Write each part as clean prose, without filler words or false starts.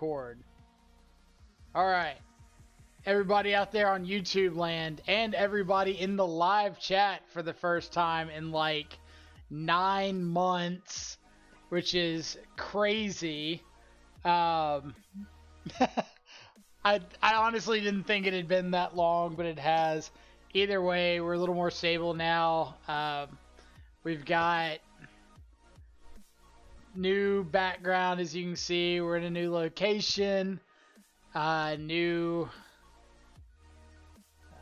record. Alright. Everybody out there on YouTube land and everybody in the live chat for the first time in like 9 months, which is crazy. I honestly didn't think it had been that long, but it has. Either way, we're a little more stable now. We've got new background, as you can see. We're in a new location. New,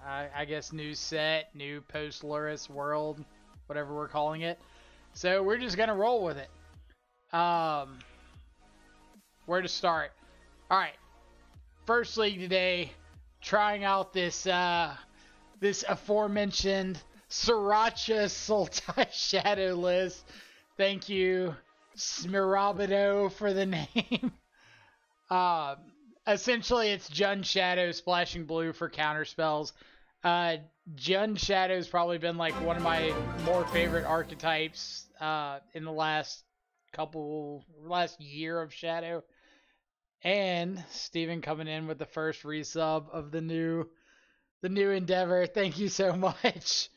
I guess, new set, new post-Luris world, whatever we're calling it. So we're just gonna roll with it. Where to start? All right. First league today, trying out this this aforementioned Sriracha Sultai Shadow list. Thank you, Smirabado, for the name. Essentially, it's Jund Shadow splashing blue for counter spells. Jund Shadow's probably been like one of my more favorite archetypes in the last year of Shadow. And Steven coming in with the first resub of the new endeavor. Thank you so much.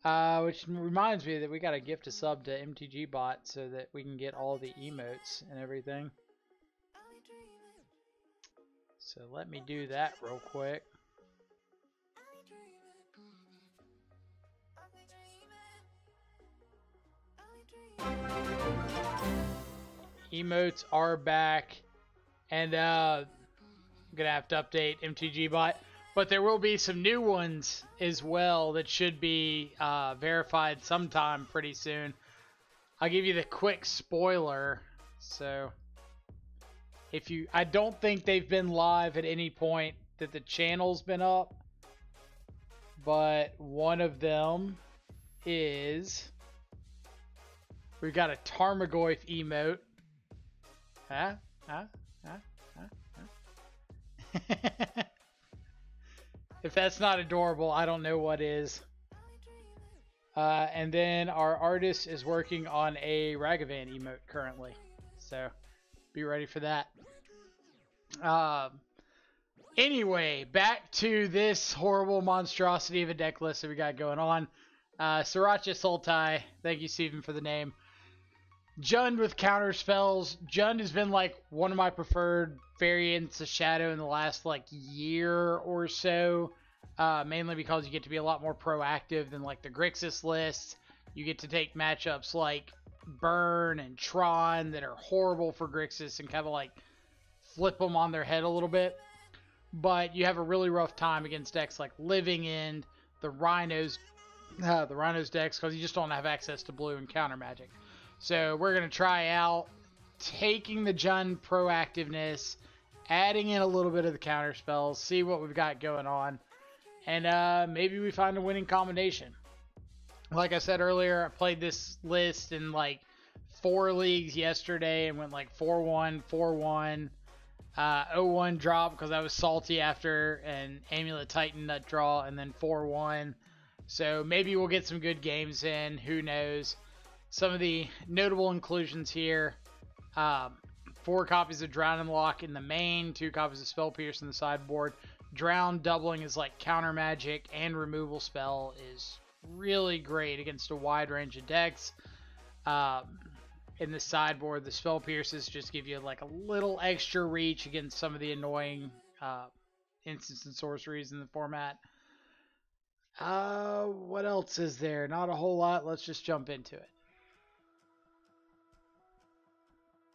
Which reminds me that we got to gift a sub to MTG Bot so that we can get all the emotes and everything. So let me do that real quick. Emotes are back. And I'm going to have to update MTG Bot. But there will be some new ones as well that should be verified sometime pretty soon. I'll give you the quick spoiler. So, I don't think they've been live at any point that the channel's been up. But one of them is... We've got a Tarmogoyf emote. Huh? If that's not adorable, I don't know what is. And then our artist is working on a Ragavan emote currently. So, be ready for that. Anyway, back to this horrible monstrosity of a deck list that we got going on. Sriracha Sultai. Thank you, Steven, for the name. Jund with counter spells. Jund has been like one of my preferred variants of Shadow in the last like year or so. Mainly because you get to be a lot more proactive than like the Grixis list. You get to take matchups like Burn and Tron that are horrible for Grixis and kind of like flip them on their head a little bit. But you have a really rough time against decks like Living End, the Rhinos decks, because you just don't have access to blue and counter magic. So we're going to try out taking the Jund proactiveness, adding in a little bit of the counter spells, see what we've got going on, and maybe we find a winning combination. Like I said earlier, I played this list in like 4 leagues yesterday and went like 4-1, 4-1, 0-1 drop because I was salty after an Amulet Titan nut draw, and then 4-1. So maybe we'll get some good games in. Who knows? Some of the notable inclusions here. 4 copies of Drown and Lock in the main, 2 copies of Spell Pierce in the sideboard. Drown doubling is like counter magic and removal spell is really great against a wide range of decks. In the sideboard, the Spell Pierces just give you like a little extra reach against some of the annoying instants and sorceries in the format. What else is there? Not a whole lot. Let's just jump into it.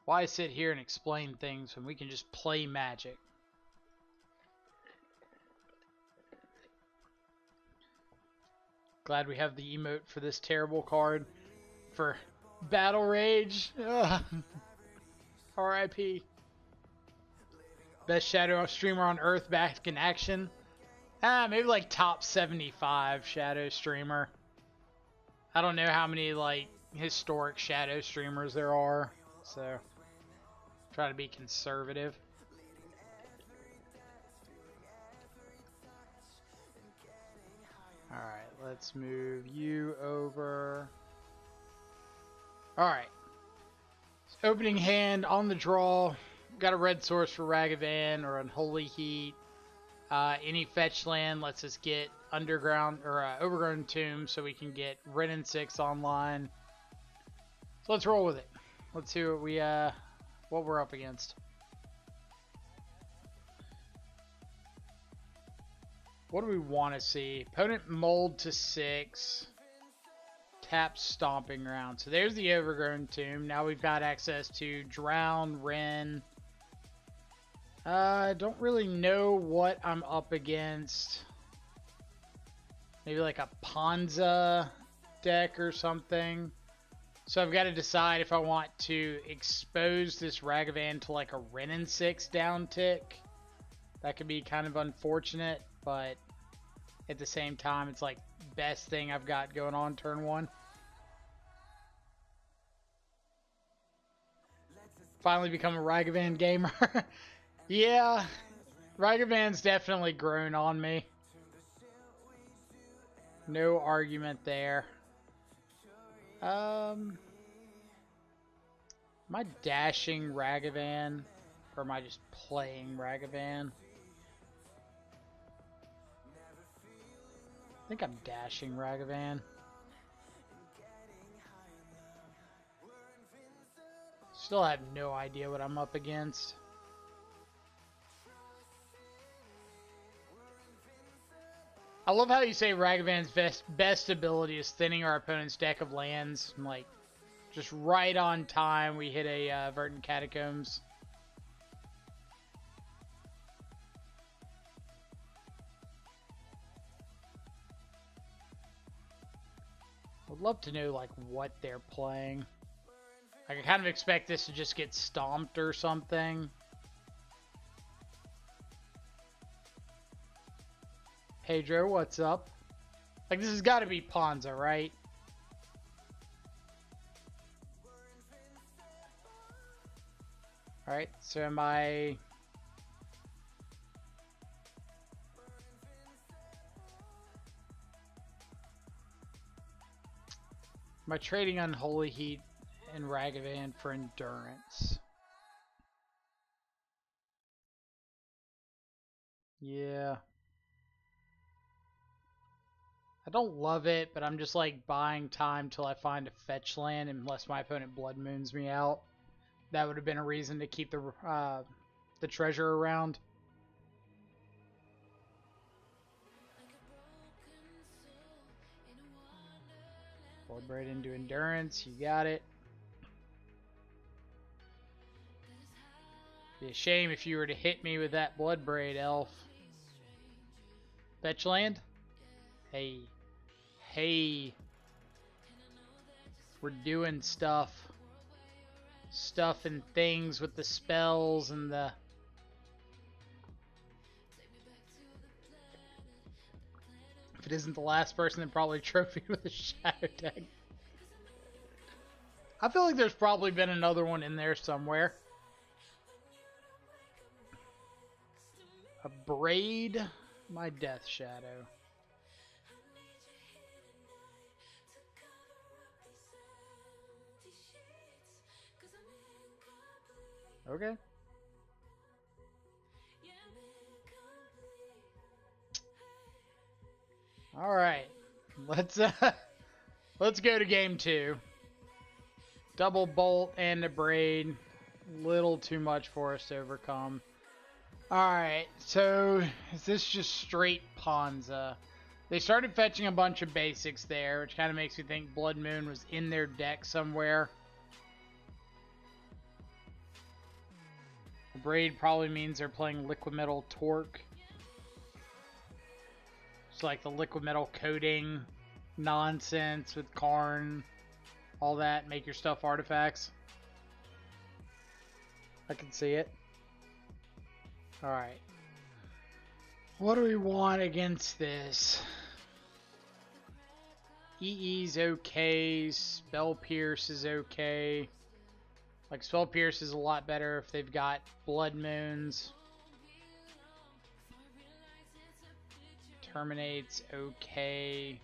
Why sit here and explain things when we can just play Magic? Glad we have the emote for this terrible card for Battle Rage. R.I.P. Best Shadow streamer on Earth back in action. Maybe like top 75 Shadow streamer. I don't know how many like historic Shadow streamers there are, so try to be conservative. Alright, let's move you over. Alright. Opening hand on the draw. got a red source for Ragavan or Unholy Heat. Any fetch land lets us get underground or overgrown tomb, so we can get Wrenn and 6 online. So let's roll with it. Let's see what we're up against. What do we want to see? Opponent mold to 6. Tap Stomping Ground. So there's the overgrown tomb. Now we've got access to Drown, Wrenn. I don't really know what I'm up against. Maybe like a Ponza deck or something. So I've got to decide if I want to expose this Ragavan to like a Wrenn and 6 down tick. That could be kind of unfortunate, but at the same time, it's like best thing I've got going on turn 1. Finally become a Ragavan gamer. Yeah, Ragavan's definitely grown on me. No argument there. Am I dashing Ragavan, or am I just playing Ragavan? I think I'm dashing Ragavan. Still have no idea what I'm up against. I love how you say Ragavan's best ability is thinning our opponent's deck of lands. I'm like, just right on time, we hit a Verdant Catacombs. I'd love to know like what they're playing. I kind of expect this to just get stomped or something. Pedro, what's up? Like, this has got to be Ponza, right? Alright, so am I... trading Unholy Heat and Ragavan for Endurance? Yeah. I don't love it, but I'm just like buying time till I find a fetch land unless my opponent Blood Moons me out. That would have been a reason to keep the treasure around. Bloodbraid into Endurance, you got it. Be a shame if you were to hit me with that Bloodbraid, Elf. Fetch land? Hey. Hey. We're doing stuff. Stuff and things with the spells and the... If it isn't the last person, then probably trophy with a shadow deck. I feel like there's probably been another one in there somewhere. A Braid, my Death Shadow. Okay. All right. Let's go to game 2. Double bolt and a braid. Little too much for us to overcome. All right. So is this just straight Ponza? They started fetching a bunch of basics there, which kind of makes me think Blood Moon was in their deck somewhere. Braid probably means they're playing Liquid Metal Torque. It's like the Liquid Metal coating nonsense with Karn, all that, make your stuff artifacts. I can see it. Alright. What do we want against this? EE's okay, Spell Pierce is okay. Like, Spell Pierce is a lot better if they've got Blood Moons. Terminate's okay.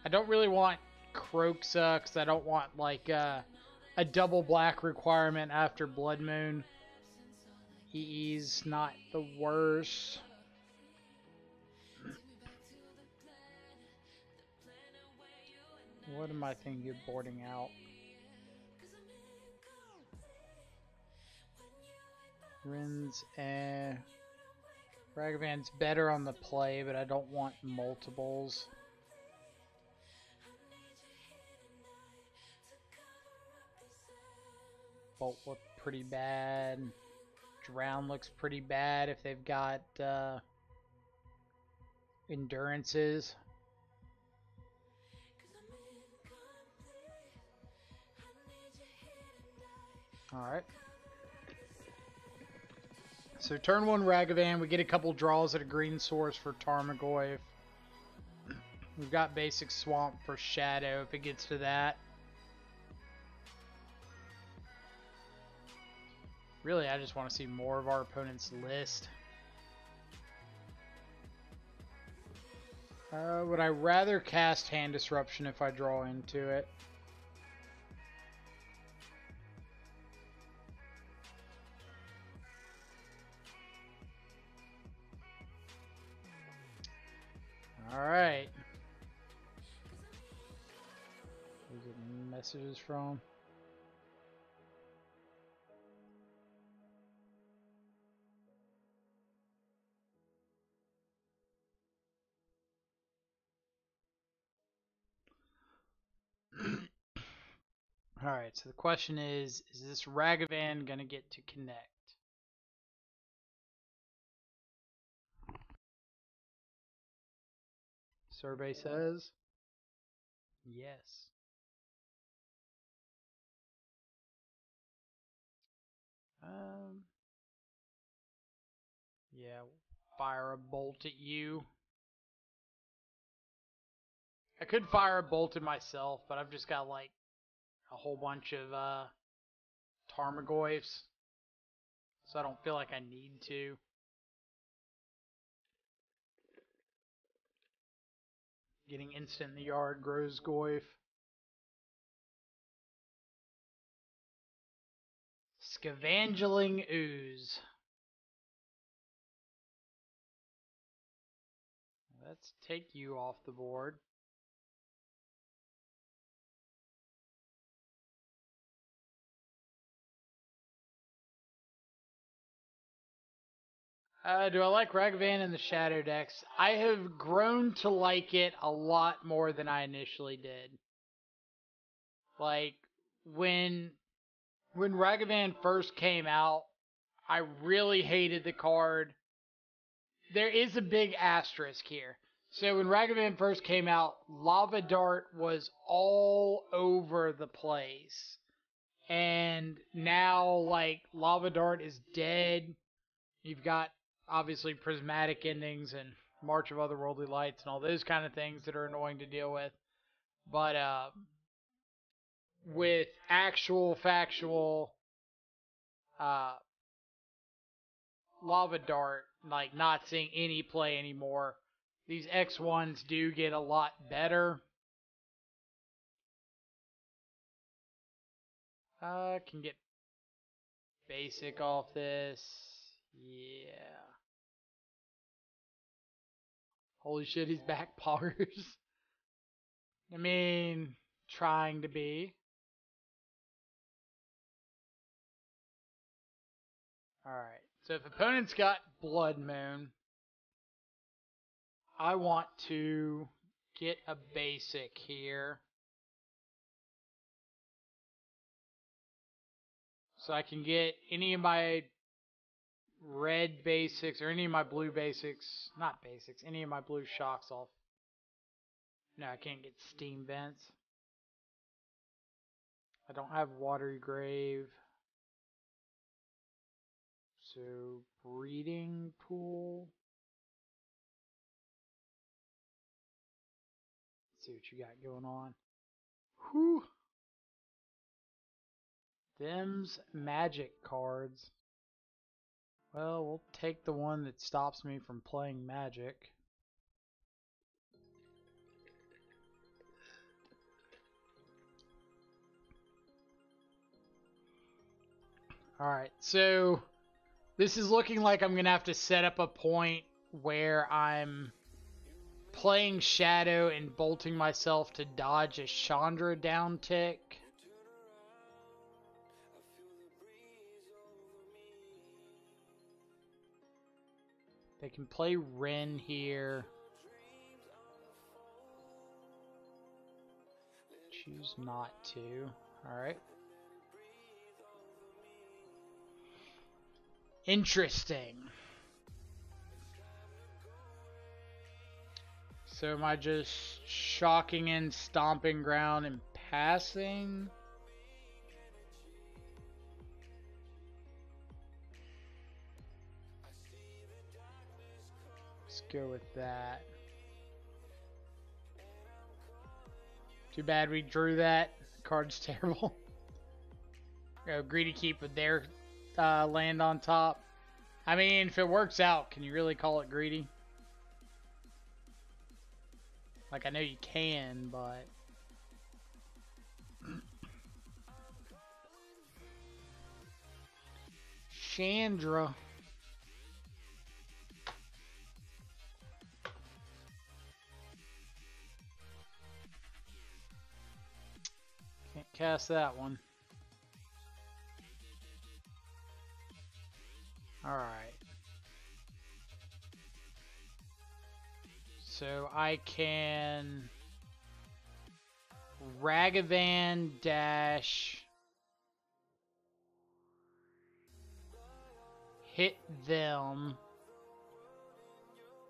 I don't really want Kroxa because I don't want, like, a double black requirement after Blood Moon. EE's not the worst. What am I thinking of boarding out? Rins and Ragavan's better on the play, but I don't want multiples. Bolt look pretty bad. Drown looks pretty bad if they've got endurances. Alright. So turn 1 Ragavan, we get a couple draws at a green source for Tarmogoyf. We've got basic Swamp for Shadow if it gets to that. Really, I just want to see more of our opponent's list. Would I rather cast Hand Disruption if I draw into it? Alright. Where's it messages from? Alright, so the question is this Ragavan gonna get to connect? Survey says yes. Yeah, fire a bolt at you. I could fire a bolt at myself, but I've just got like a whole bunch of Tarmogoyfs, so I don't feel like I need to. Getting instant in the yard grows Goyf. Scavangeling Ooze. Let's take you off the board. Do I like Ragavan in the Shadow decks? I have grown to like it a lot more than I initially did. Like, when Ragavan first came out, I really hated the card. There is a big asterisk here. So when Ragavan first came out, Lava Dart was all over the place. And now, like, Lava Dart is dead. You've got, obviously, Prismatic Endings and March of Otherworldly Lights and all those kind of things that are annoying to deal with. But, with actual, factual, Lava Dart, like, not seeing any play anymore, these X1s do get a lot better. Can get basic off this. Yeah. Holy shit, he's back poggers. I mean, trying to be. Alright, so if opponent's got Blood Moon, I want to get a basic here. So I can get any of my red basics or any of my blue basics, not basics, any of my blue shocks off. No, I can't get Steam Vents. I don't have Watery Grave. So, Breeding Pool. Let's see what you got going on. Whew. Them's magic cards. Well, we'll take the one that stops me from playing Magic. Alright, so This is looking like I'm going to have to set up a point where I'm playing Shadow and bolting myself to dodge a Chandra down tick. They can play Ren here. Choose not to. Alright. Interesting. So am I just shocking in Stomping Ground and passing? Let's go with that. Too bad we drew that. The card's terrible. Go Greedy Keep with their land on top. I mean, if it works out, can you really call it greedy? Like, I know you can, but... Chandra. Can't cast that one. Alright. So I can Ragavan dash hit them,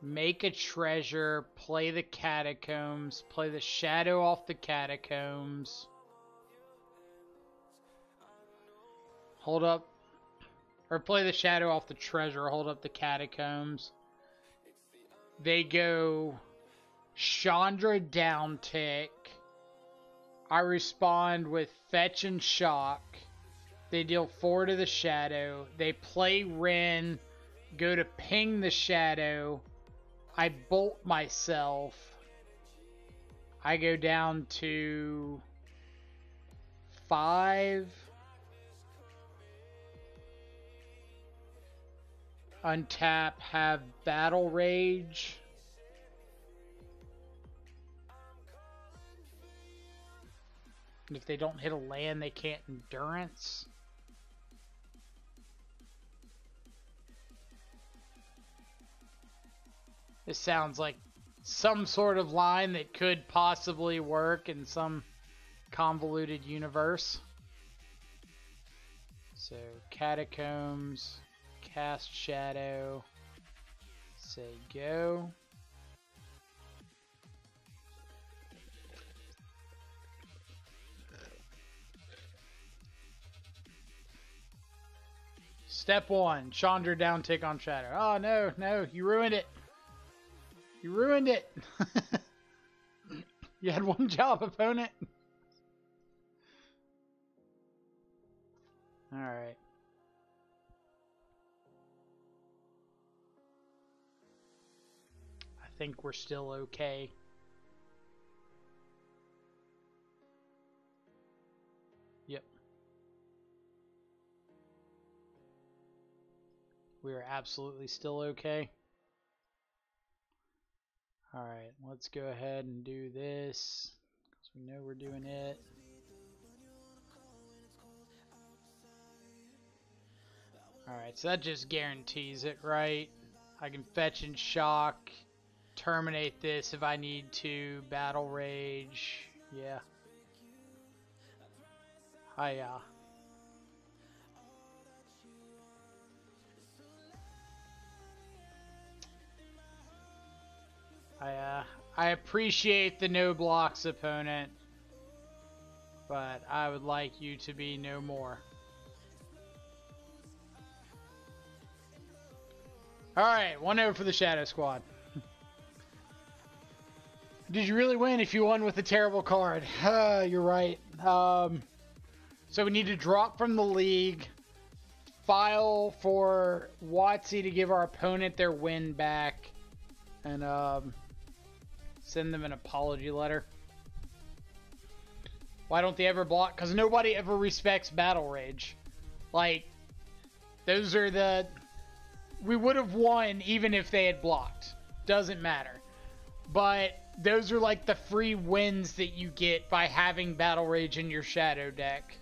make a treasure, play the Catacombs, play the Shadow off the Catacombs, hold up, or play the Shadow off the treasure, hold up the Catacombs. They go Chandra down tick. I respond with Fetch and Shock. They deal 4 to the Shadow. They play Ren. Go to ping the Shadow. I bolt myself. I go down to 5. Untap, have Battle Rage. And if they don't hit a land, they can't Endurance. This sounds like some sort of line that could possibly work in some convoluted universe. So, Catacombs. Cast Shadow, say go. Step 1, Chandra down tick on Shadow. Oh no, no, you ruined it. You ruined it. You had one job, opponent. Alright. I think we're still okay. Yep. We are absolutely still okay. Alright, let's go ahead and do this, because we know we're doing it. Alright, so that just guarantees it, right? I can Fetch and Shock, terminate this if I need to, Battle Rage, yeah. Hiya. I appreciate the no blocks, opponent, but I would like you to be no more. Alright, 1-0 for the Shadow Squad. Did you really win if you won with a terrible card? You're right. So we need to drop from the league, file for WotC to give our opponent their win back, and send them an apology letter. Why don't they ever block? Because nobody ever respects Battle Rage. Like, those are the we would have won even if they had blocked. Doesn't matter. But those are like the free wins that you get by having Battle Rage in your Shadow deck.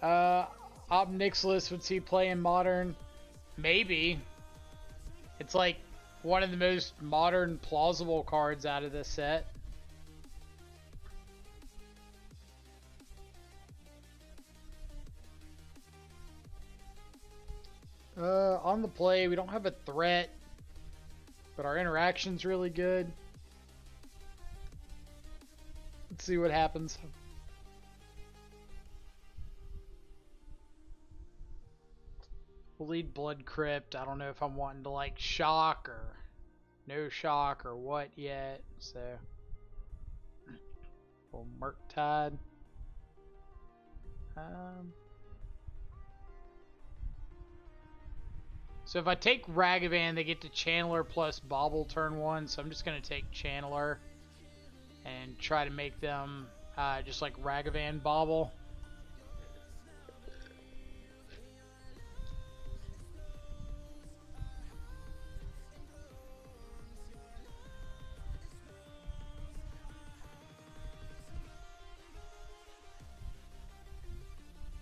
Obnixilis, would see play in Modern? Maybe. It's like one of the most modern, plausible cards out of this set. On the play, we don't have a threat, but our interaction's really good. Let's see what happens. We'll lead Blood Crypt. I don't know if I'm wanting to like shock or no shock or what yet, so we'll Murktide. So if I take Ragavan, they get to Channeler plus Bobble turn 1, so I'm just going to take Channeler and try to make them just like Ragavan Bobble.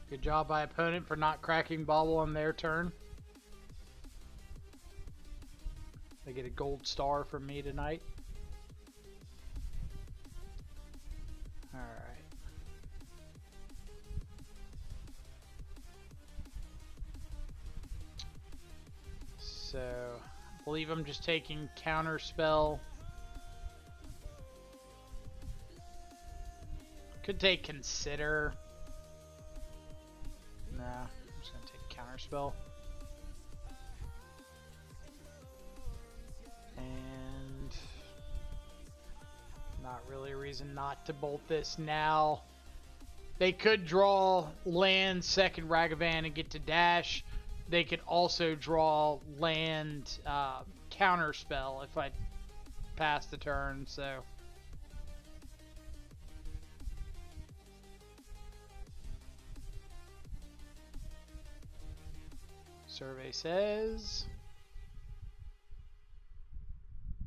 Good job by opponent for not cracking Bobble on their turn. They get a gold star from me tonight. Alright. So, I believe I'm just taking Counter Spell. Could take Consider. Nah, I'm just gonna take Counter Spell. And not really a reason not to bolt this now. They could draw land second Ragavan and get to dash. They could also draw land Counter Spell if I pass the turn, so. Survey says.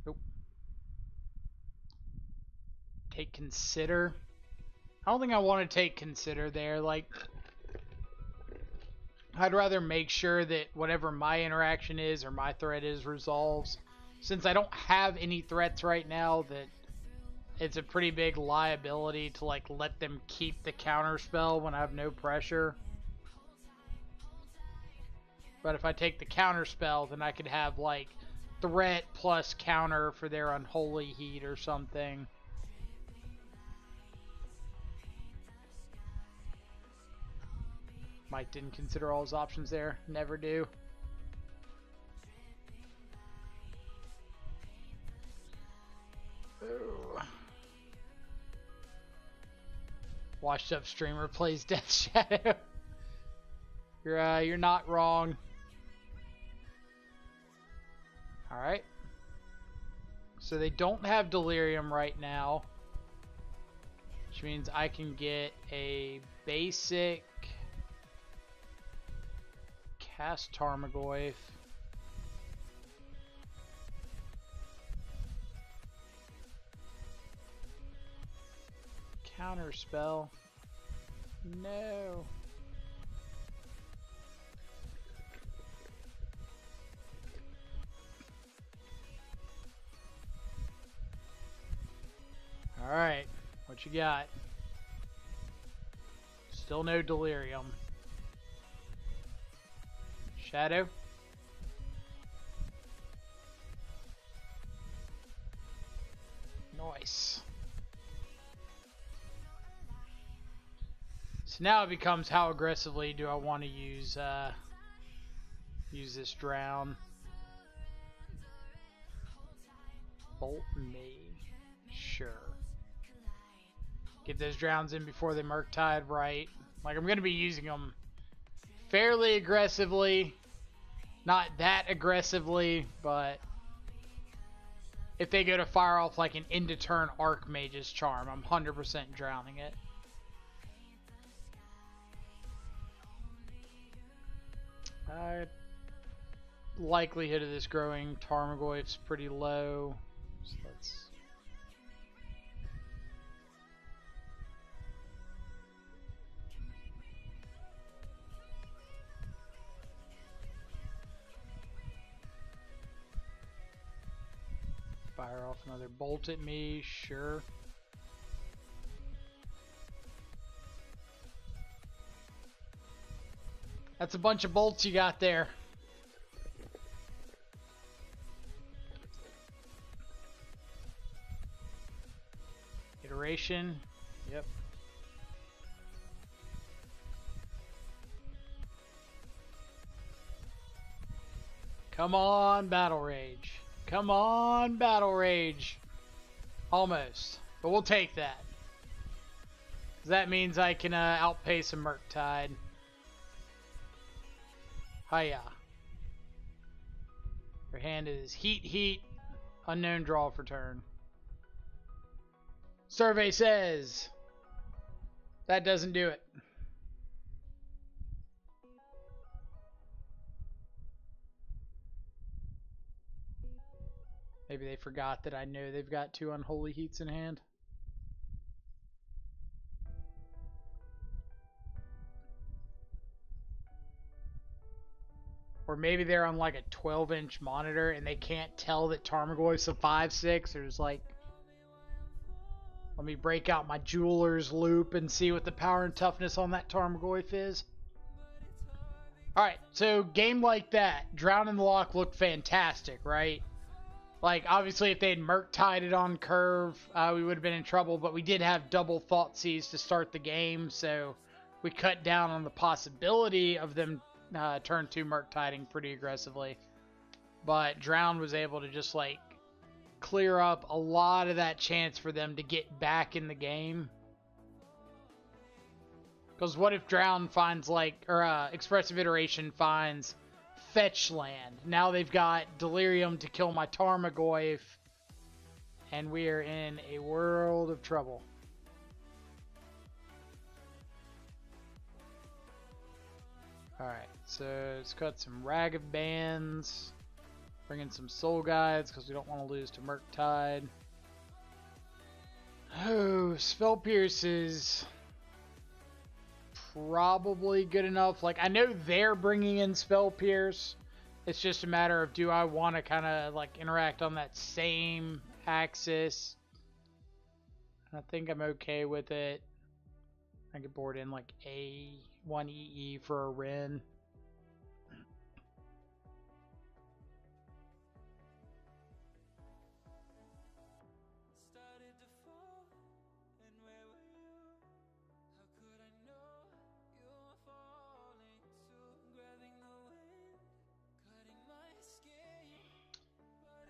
Nope. Take Consider. I don't think I want to take Consider there. Like, I'd rather make sure that whatever my interaction is or my threat is resolves. Since I don't have any threats right now, that it's a pretty big liability to like let them keep the counter spell when I have no pressure. But if I take the counter spell, then I could have like threat plus counter for their Unholy Heat or something. Mike didn't consider all his options there. Never do. Ooh. Washed up streamer plays Death Shadow. You're not wrong. Alright. So they don't have Delirium right now. Which means I can get a basic cast Tarmogoyf. Counter spell. No. Alright, what you got? Still no Delirium. Shadow? Nice. So now it becomes how aggressively do I want to use this Drown. Bolt me. Sure. Get those Drowns in before they Murktide, right? Like, I'm going to be using them fairly aggressively. Not that aggressively, but if they go to fire off like an end of turn Archmage's Charm, I'm 100% drowning it. Likelihood of this growing Tarmogoyf's pretty low. So let's... Fire off another bolt at me, sure. That's a bunch of bolts you got there. Iteration, yep. Come on, Battle Rage. Come on, Battle Rage. Almost, but we'll take that. That means I can outpace a Murktide. Hiya. Your hand is heat, unknown draw for turn. Survey says that doesn't do it. Maybe they forgot that I know they've got 2 Unholy Heats in hand. Or maybe they're on like a 12-inch monitor and they can't tell that Tarmogoyf's a 5/6. They're just like, let me break out my jeweler's loop and see what the power and toughness on that Tarmogoyf is. Alright, so game like that, Drown in the Loch looked fantastic, right? Like, obviously, if they had Murktide it on curve, we would have been in trouble, but we did have double Thoughtseize to start the game, so we cut down on the possibility of them turn 2 Murktiding pretty aggressively. But Drown was able to just, like, clear up a lot of that chance for them to get back in the game. Because what if Drown finds, like, or Expressive Iteration finds fetch land? Now they've got Delirium to kill my Tarmogoyf, and we are in a world of trouble. Alright, so let's cut some Rag of Bands, bring in some Soul Guides because we don't want to lose to Murktide. Oh, Spell Pierce is probably good enough. Like, I know they're bringing in Spell Pierce. It's just a matter of, do I want to kind of like interact on that same axis? I think I'm okay with it. I could board in like A1 EE for a Ren.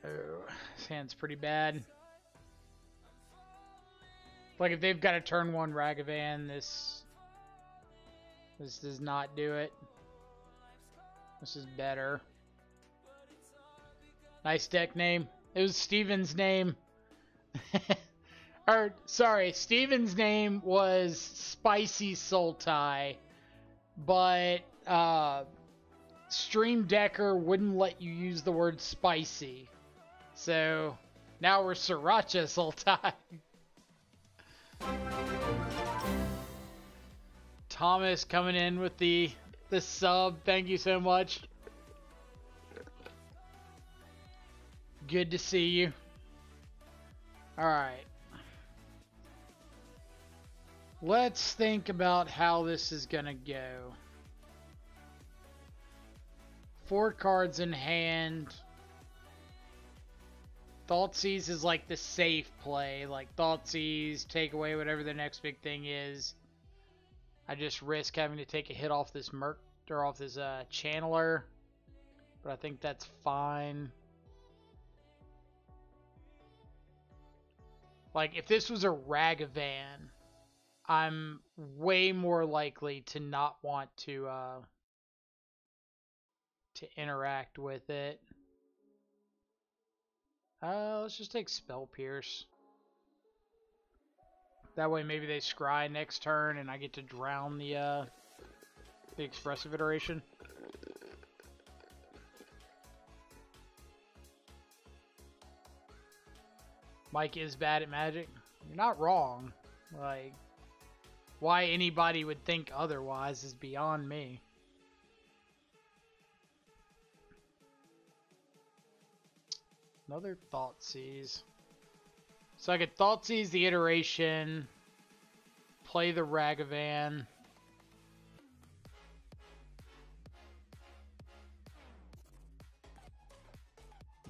Oh, this hand's pretty bad. Like, if they've got a turn 1 Ragavan, this does not do it. This is better. Nice deck name. It was Steven's name. Or, sorry, Steven's name was Spicy Sultai, but Stream Decker wouldn't let you use the word spicy. So now we're Sriracha Sultai. Thomas coming in with the sub. Thank you so much. Good to see you. Alright. Let's think about how this is gonna go. 4 cards in hand. Thoughtseize is like the safe play. Like, Thoughtseize, take away whatever the next big thing is. I just risk having to take a hit off this off this Channeler. But I think that's fine. Like, if this was a Ragavan, I'm way more likely to not want to interact with it. Let's just take Spell Pierce. That way maybe they scry next turn and I get to drown the Expressive Iteration. Mike is bad at Magic. You're not wrong. Like, why anybody would think otherwise is beyond me. Another Thoughtseize. So I could Thoughtseize the Iteration, play the Ragavan.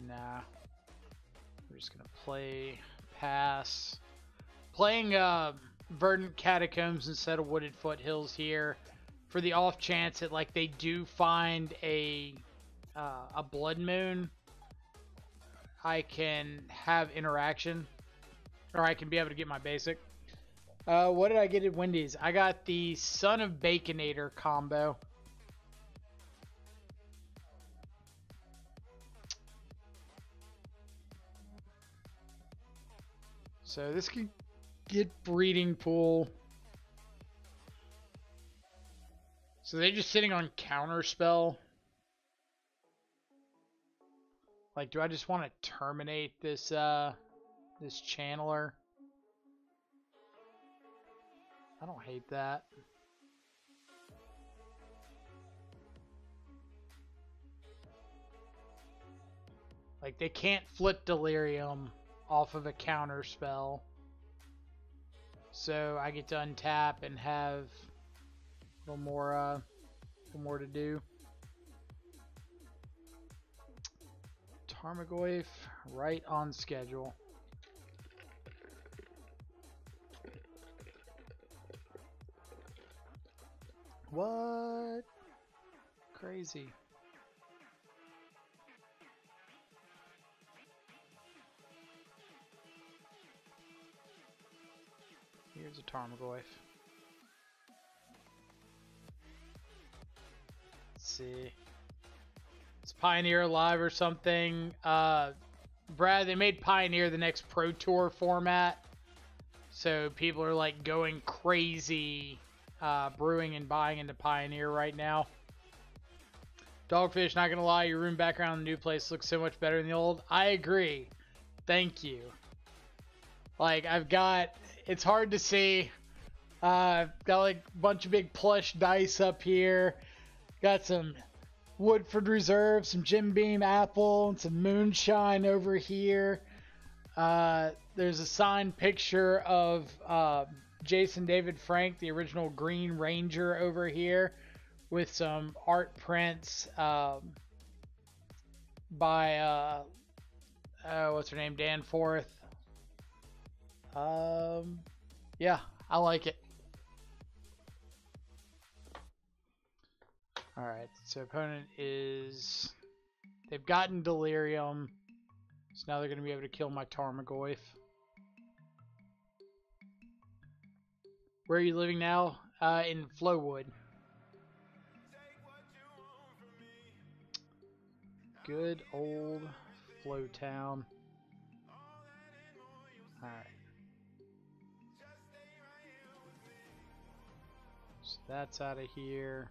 Nah. We're just gonna play pass. Playing Verdant Catacombs instead of Wooded Foothills here for the off chance that like they do find a Blood Moon. I can have interaction, or I can be able to get my basic. What did I get at Wendy's? I got the Son of Baconator combo. So this can get Breeding Pool. So they're just sitting on Counterspell. Like, do I just want to terminate this this Channeler? I don't hate that. Like, they can't flip Delirium off of a counter spell. So I get to untap and have a little more to do. Tarmogoyf, right on schedule. What? Crazy. Here's a Tarmogoyf. Let's see. Is Pioneer alive or something? Brad, they made Pioneer the next Pro Tour format. So people are like going crazy brewing and buying into Pioneer right now. Dogfish, not gonna lie, your room background in the new place looks so much better than the old. I agree. Thank you. Like, I've got, it's hard to see. Got like a bunch of big plush dice up here. Got some Woodford Reserve, some Jim Beam Apple, and some moonshine over here. There's a signed picture of Jason David Frank, the original Green Ranger, over here, with some art prints by what's her name, Danforth. Yeah, I like it. Alright, so opponent is, they've gotten Delirium, so now they're going to be able to kill my Tarmogoyf. Where are you living now? In Flowwood. Good old Flowtown. Alright. So that's out of here.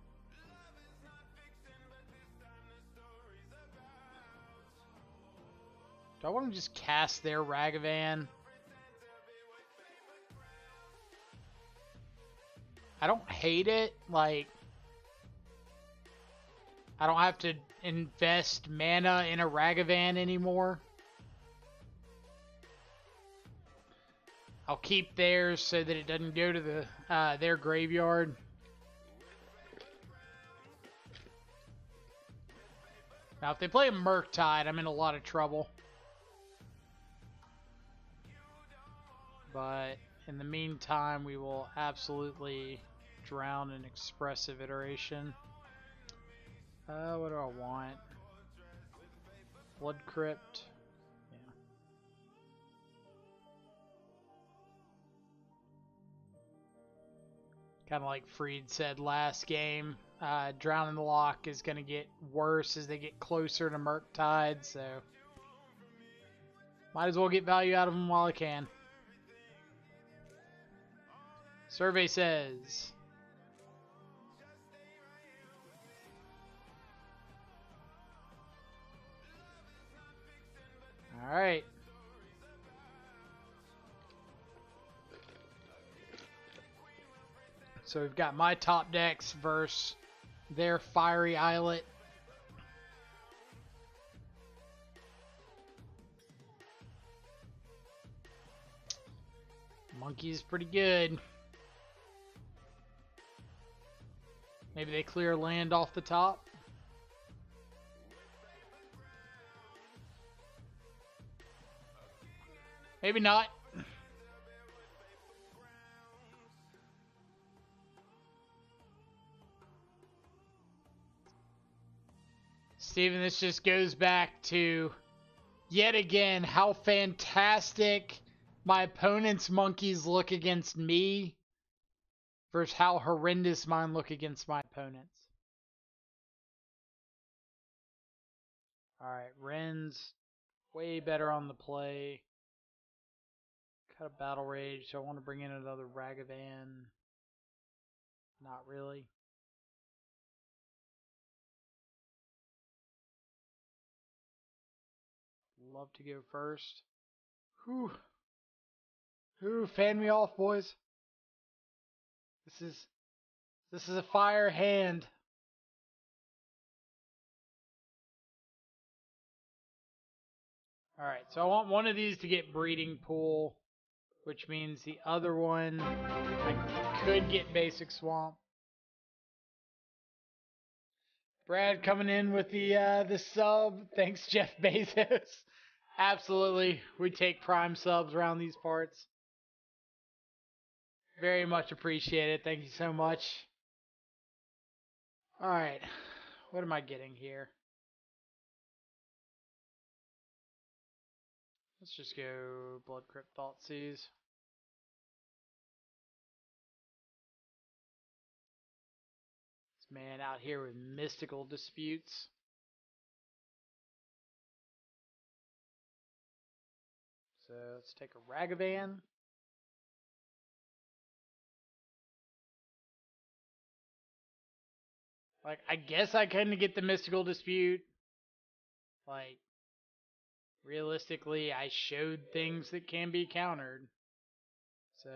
Do I want to just cast their Ragavan? I don't hate it. Like, I don't have to invest mana in a Ragavan anymore. I'll keep theirs so that it doesn't go to the their graveyard. Now, if they play a Murktide, I'm in a lot of trouble. But in the meantime, we will absolutely drown in Expressive Iteration. What do I want? Blood Crypt. Yeah. Kind of like Freed said last game, Drown in the Loch is going to get worse as they get closer to Murktide, so might as well get value out of them while I can. Survey says alright. So we've got my top decks versus their Fiery Islet. Monkey's pretty good. Maybe they clear land off the top. Maybe not. Steven, this just goes back to, yet again, how fantastic my opponent's monkeys look against me versus how horrendous mine look against my opponents. Alright, Ren's way better on the play. Cut a Battle Rage, so I want to bring in another Ragavan. Not really. Love to go first. Whew. Whew, fan me off, boys. This is a fire hand. Alright, so I want one of these to get Breeding Pool, which means the other one I could get Basic Swamp. Brad coming in with the sub. Thanks, Jeff Bezos. Absolutely, we take prime subs around these parts. Very much appreciated. Thank you so much. Alright, what am I getting here? Let's just go Blood Crypt Thoughtseize. This man out here with mystical disputes. So let's take a Ragavan. Like, I guess I couldn't get the mystical dispute. Like, realistically, I showed things that can be countered. So,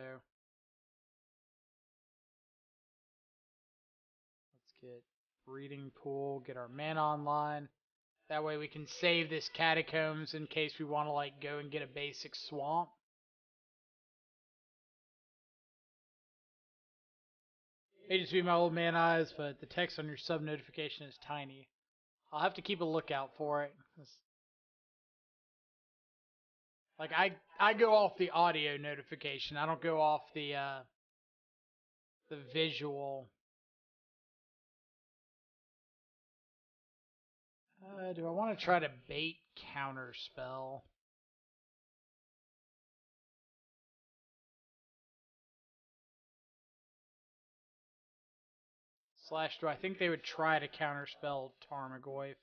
let's get Breeding Pool, get our mana online. That way we can save this Catacombs in case we want to, like, go and get a basic swamp. May just be my old man eyes, but the text on your sub notification is tiny. I'll have to keep a lookout for it. Like, I go off the audio notification. I don't go off the visual. Do I want to try to bait counter spell? Slash, do I think they would try to counter spell Tarmogoyf?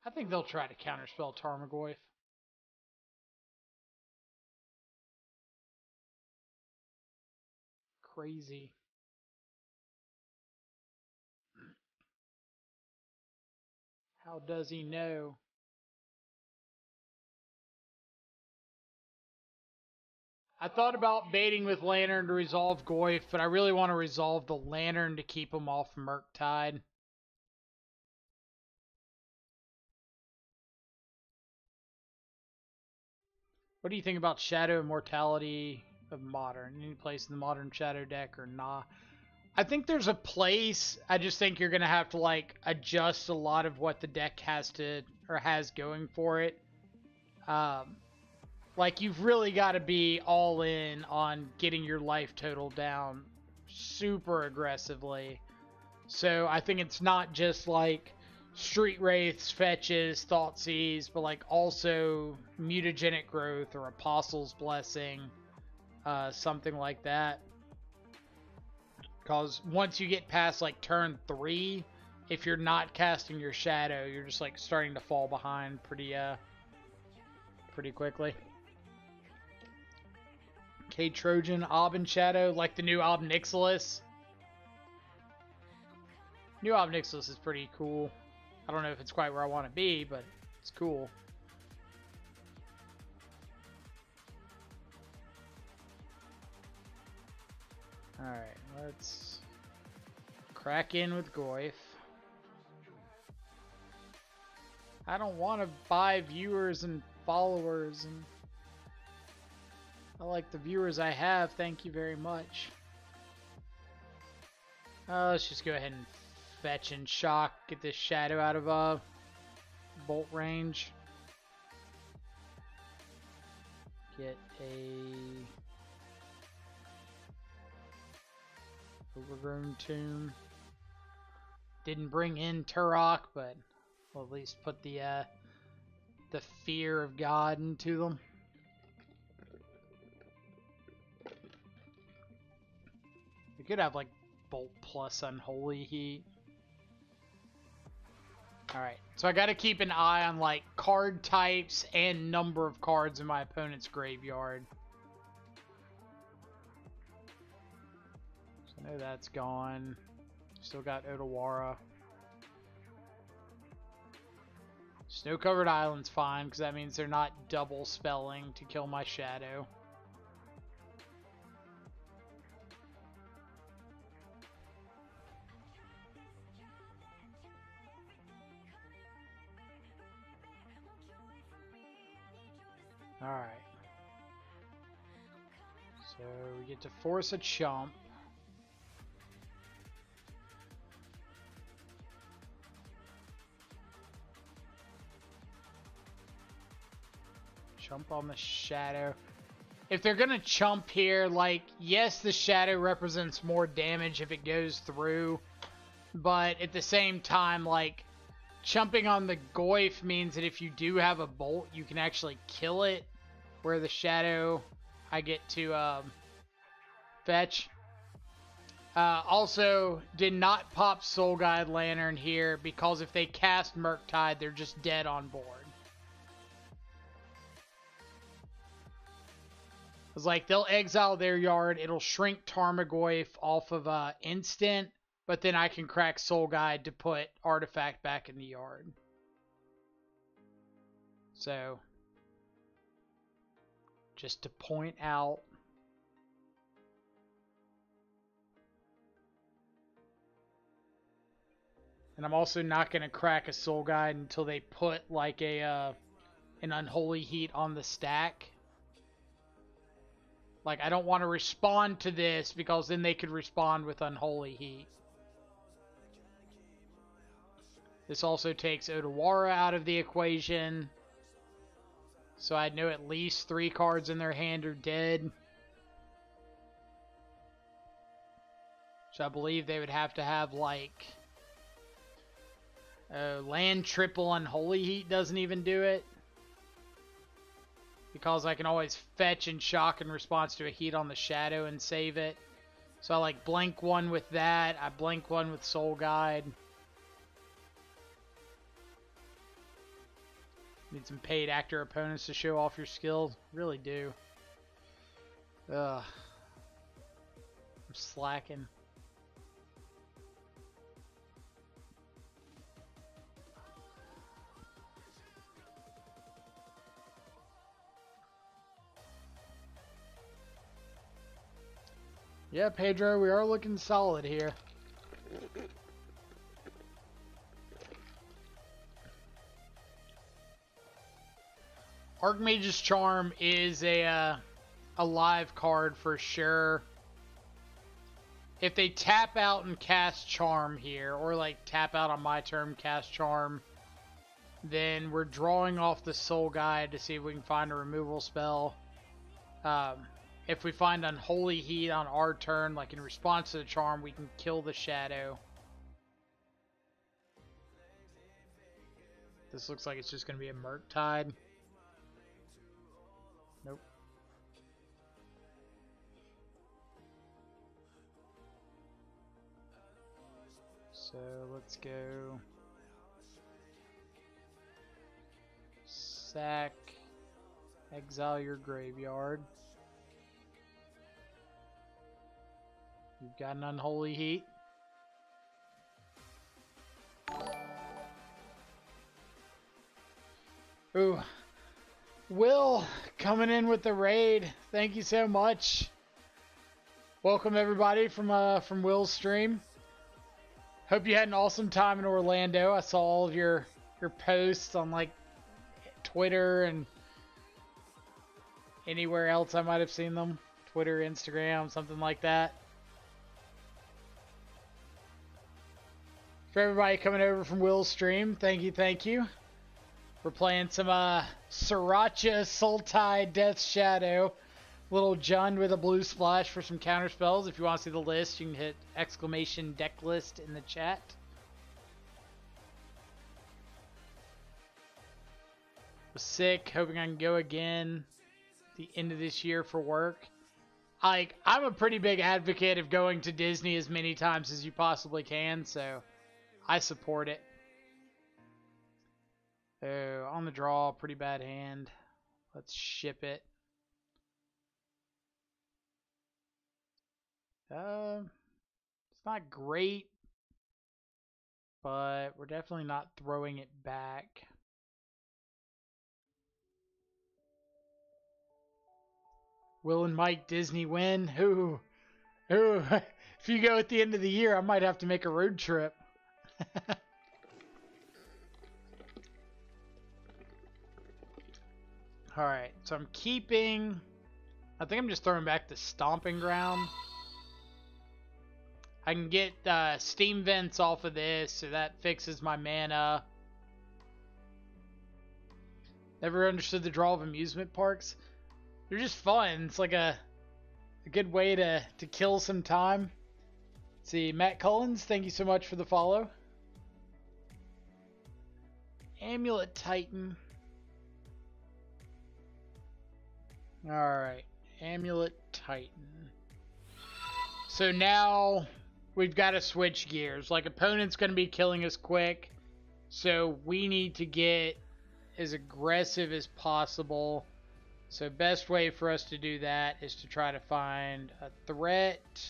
I think they'll try to counterspell Tarmogoyf. Crazy. How does he know? I thought about baiting with Lantern to resolve Goyf, but I really want to resolve the Lantern to keep him off Murktide. What do you think about Shadow Immortality of Modern? Any place in the Modern Shadow deck or nah? I think there's a place. I just think you're going to have to like adjust a lot of what the deck has to or has going for it. Like you've really got to be all in on getting your life total down super aggressively. So I think it's not just like Street Wraiths, Fetches, Thoughtseize, but like also Mutagenic Growth or Apostle's Blessing, something like that. Because once you get past like turn 3, if you're not casting your Shadow, you're just like starting to fall behind pretty quickly. K Trojan, Ob and Shadow, like the new Ob Nixilis. New Ob Nixilis is pretty cool. I don't know if it's quite where I want to be, but it's cool. Alright, let's crack in with Goyf. I don't want to buy viewers and followers, and I like the viewers I have, thank you very much. Let's just go ahead and fetch and shock, get this shadow out of bolt range. Get a overgrown tomb. Didn't bring in Turok, but we'll at least put the fear of God into them. We could have like Bolt plus Unholy Heat. Alright, so I gotta keep an eye on like card types and number of cards in my opponent's graveyard. So I know that's gone. Still got Odawara. Snow-covered island's fine, because that means they're not double spelling to kill my shadow. Alright. So we get to force a chump. Chump on the shadow. If they're gonna chump here, like, yes, the shadow represents more damage if it goes through, but at the same time, like, chumping on the Goyf means that if you do have a bolt, you can actually kill it, where the shadow I get to fetch. Also, did not pop Soul Guide Lantern here, because if they cast Murktide, they're just dead on board. It's like, they'll exile their yard, it'll shrink Tarmogoyf off of instant, but then I can crack Soul Guide to put Artifact back in the yard. So, just to point out. And I'm also not going to crack a Soul Guide until they put like an Unholy Heat on the stack. Like, I don't want to respond to this, because then they could respond with Unholy Heat. This also takes Odawara out of the equation. So I know at least 3 cards in their hand are dead. So I believe they would have to have, like, land triple Unholy Heat doesn't even do it. Because I can always fetch and shock in response to a heat on the shadow and save it. So I like blank one with that. I blank one with Soul Guide. Need some paid actor opponents to show off your skills. Really do. Ugh. I'm slacking. Yeah, Pedro, we are looking solid here. Archmage's Charm is a live card for sure. If they tap out and cast Charm here, or like tap out on my turn, cast Charm, then we're drawing off the Soul Guide to see if we can find a removal spell. If we find Unholy Heat on our turn, like in response to the Charm, we can kill the shadow. This looks like it's just going to be a Murktide. Nope. So let's go sack, exile your graveyard. You've got an Unholy Heat. Ooh. Will coming in with the raid. Thank you so much. Welcome everybody from Will's stream. Hope you had an awesome time in Orlando. I saw all of your posts on like Twitter and anywhere else I might have seen them. Twitter, Instagram, something like that. For everybody coming over from Will's stream, thank you, thank you. We're playing some Sriracha, Sultai, Death Shadow. Little Jund with a blue splash for some counter spells. If you want to see the list, you can hit exclamation deck list in the chat. Was sick, hoping I can go again at the end of this year for work. I'm a pretty big advocate of going to Disney as many times as you possibly can, so I support it. Oh, on the draw, pretty bad hand. Let's ship it. It's not great, but we're definitely not throwing it back. Will and Mike Disney win? Ooh. If you go at the end of the year, I might have to make a road trip. Alright, so I'm keeping... I think I'm just throwing back the Stomping Ground. I can get Steam Vents off of this, so that fixes my mana. Never understood the draw of amusement parks. They're just fun. It's like a good way to kill some time. Let's see, Matt Cullens, thank you so much for the follow. Amulet Titan. Alright, Amulet Titan. So now we've got to switch gears. Like, opponent's going to be killing us quick, so we need to get as aggressive as possible. So best way for us to do that is to try to find a threat.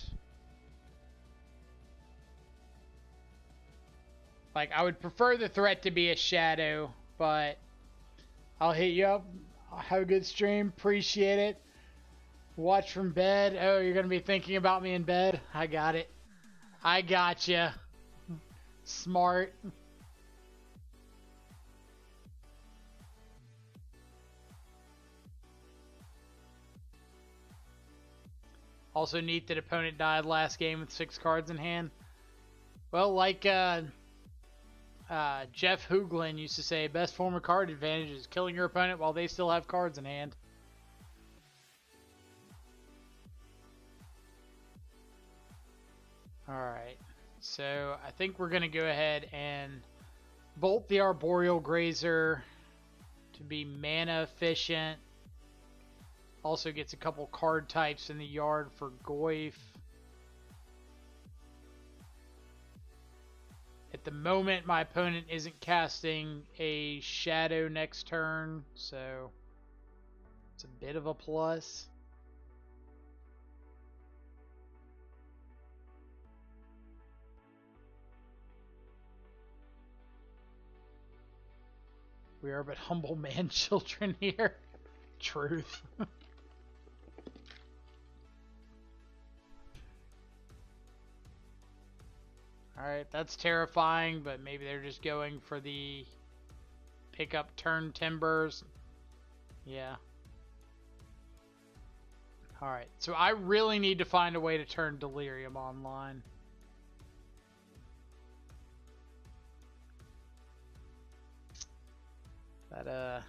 Like, I would prefer the threat to be a shadow, but I'll hit you up. Have a good stream. Appreciate it. Watch from bed. Oh, you're going to be thinking about me in bed? I got it. I gotcha. Smart. Also neat that opponent died last game with 6 cards in hand. Well, like Jeff Hooglin used to say, best form of card advantage is killing your opponent while they still have cards in hand. Alright, so I think we're going to go ahead and bolt the Arboreal Grazer to be mana efficient. Also gets a couple card types in the yard for Goyf. At the moment, my opponent isn't casting a shadow next turn, so it's a bit of a plus. We are but humble man children here. Truth. Alright, that's terrifying, but maybe they're just going for the pick up turn timbers. Yeah. Alright, so I really need to find a way to turn Delirium online. That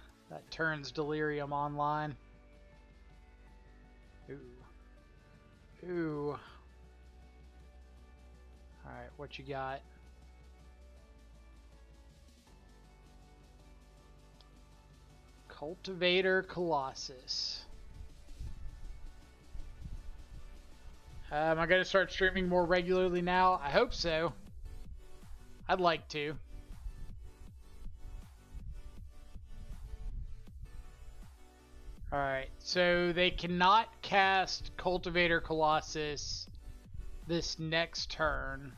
turns Delirium online. Ooh. Alright, what you got? Cultivator Colossus. Am I going to start streaming more regularly now? I hope so. I'd like to. Alright, so they cannot cast Cultivator Colossus this next turn,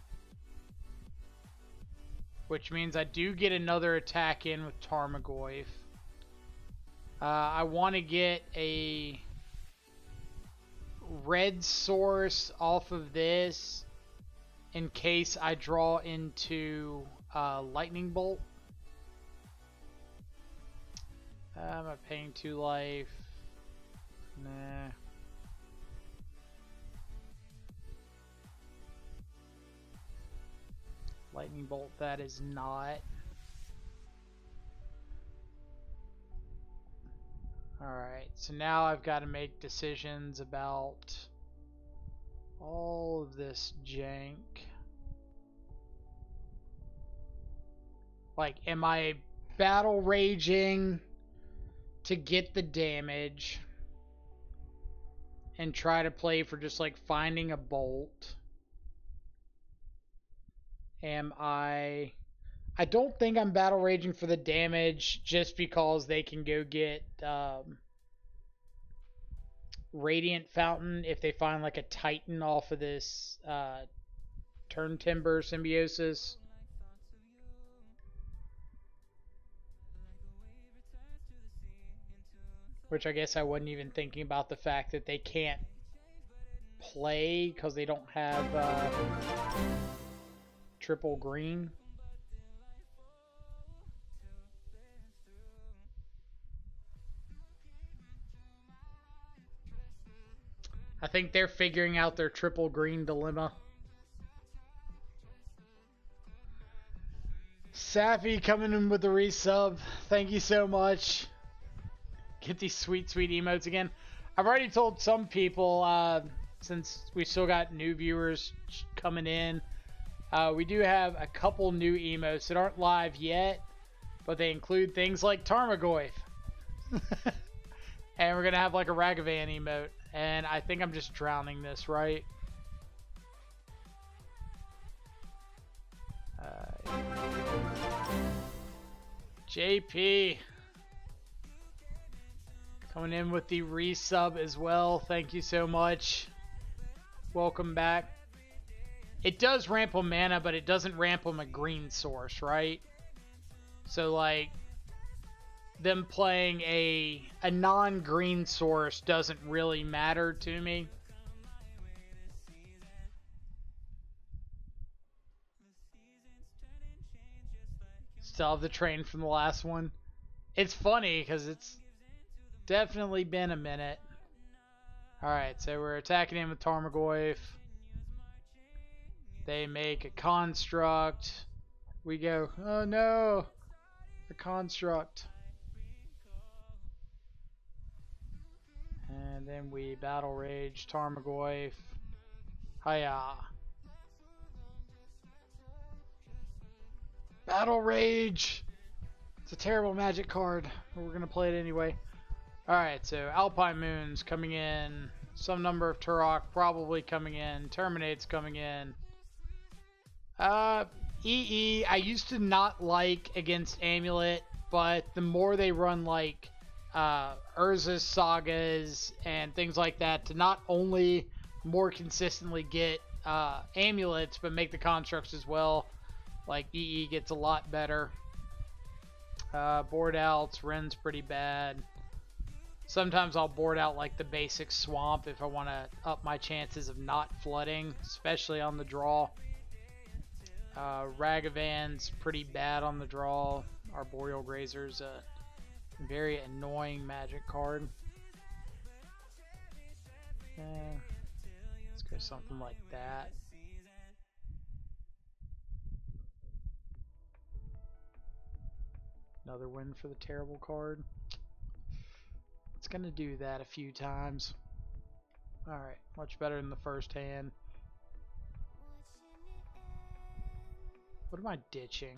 which means I do get another attack in with Tarmogoyf. I want to get a red source off of this in case I draw into lightning bolt. Am I paying 2 life? Nah. Lightning bolt, that is not. Alright, so now I've got to make decisions about all of this jank. Like, am I battle raging to get the damage and try to play for just like finding a bolt? Am I don't think I'm battle raging for the damage just because they can go get Radiant Fountain if they find like a Titan off of this Turn Timber symbiosis. Which I guess I wasn't even thinking about the fact that they can't play because they don't have triple green. I think they're figuring out their triple green dilemma. Safi coming in with the resub. Thank you so much. Get these sweet, sweet emotes again. I've already told some people, since we still got new viewers coming in, we do have a couple new emotes that aren't live yet, but they include things like Tarmogoyf. And we're going to have like a Ragavan emote. And I think I'm just drowning this, right? JP coming in with the resub as well. Thank you so much. Welcome back. It does ramp on mana, but it doesn't ramp on a green source, right? So like them playing a non-green source doesn't really matter to me. Still have the train from the last one. It's funny because it's definitely been a minute. Alright, so we're attacking him with Tarmogoyf. They make a construct. We go, oh no, the construct. And then we battle rage Tarmogoyf. Hiya. Battle rage. It's a terrible magic card, but we're gonna play it anyway. Alright, so Alpine Moon's coming in. Some number of Turok probably coming in. Terminate's coming in. EE, I used to not like against Amulet, but the more they run like Urza's sagas and things like that to not only more consistently get amulets, but make the constructs as well, like EE gets a lot better. Board outs, Ren's pretty bad. Sometimes I'll board out like the basic swamp if I want to up my chances of not flooding, especially on the draw. Ragavan's pretty bad on the draw. Arboreal Grazer's a very annoying magic card. Let's go something like that. Another win for the terrible card. It's going to do that a few times. Alright, much better than the first hand. What am I ditching?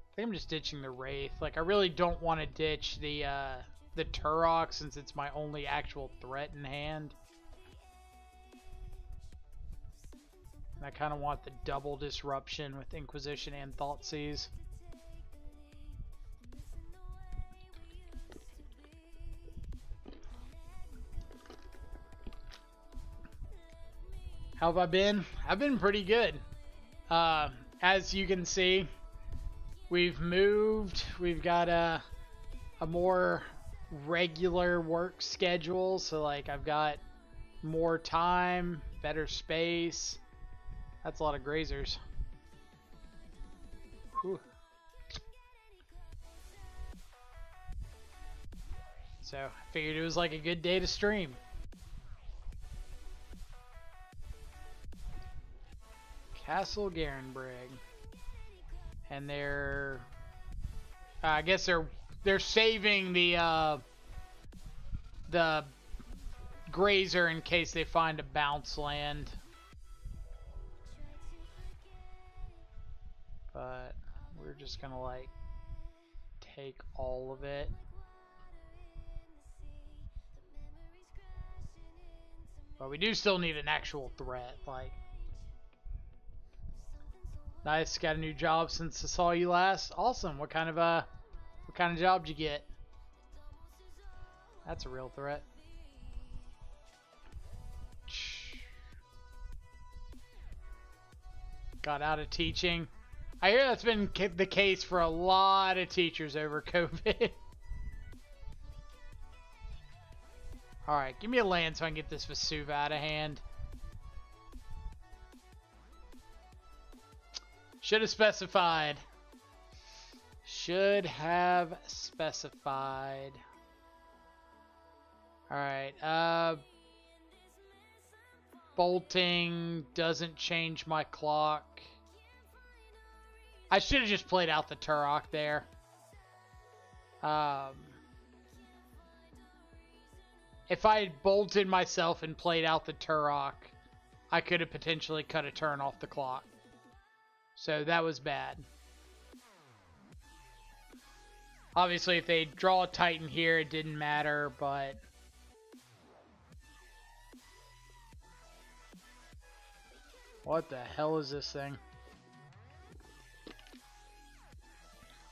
I think I'm just ditching the Wraith. Like, I really don't want to ditch the Turok since it's my only actual threat in hand. And I kind of want the double disruption with Inquisition and Thoughtseize. How have I been? I've been pretty good. As you can see, we've moved. We've got a more regular work schedule, so like I've got more time, better space. That's a lot of grazers. Whew. So I figured it was like a good day to stream. Castle Garenbrig. And they're I guess they're saving the grazer in case they find a bounce land. But we're just gonna like take all of it. But we do still need an actual threat. Like, nice, got a new job since I saw you last. Awesome. What kind of job did you get? That's a real threat. Got out of teaching. I hear that's been the case for a lot of teachers over COVID. Alright, give me a land so I can get this Vesuva out of hand. Should have specified. Should have specified. Alright, bolting doesn't change my clock. I should have just played out the Turok there. If I had bolted myself and played out the Turok, I could have potentially cut a turn off the clock. So that was bad. Obviously, if they draw a Titan here, it didn't matter, but... What the hell is this thing?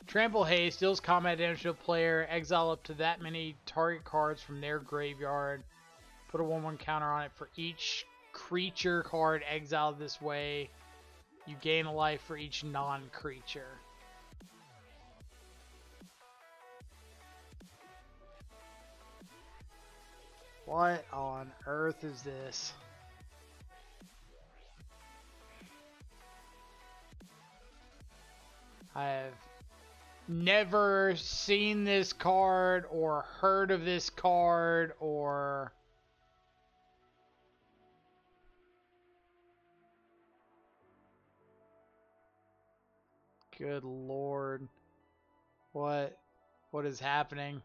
Trample Haste deals combat damage to a player. Exile up to that many target cards from their graveyard. Put a 1/1 counter on it for each creature card exiled this way. You gain a life for each non-creature. What on earth is this? I have never seen this card or heard of this card or... Good lord. What is happening?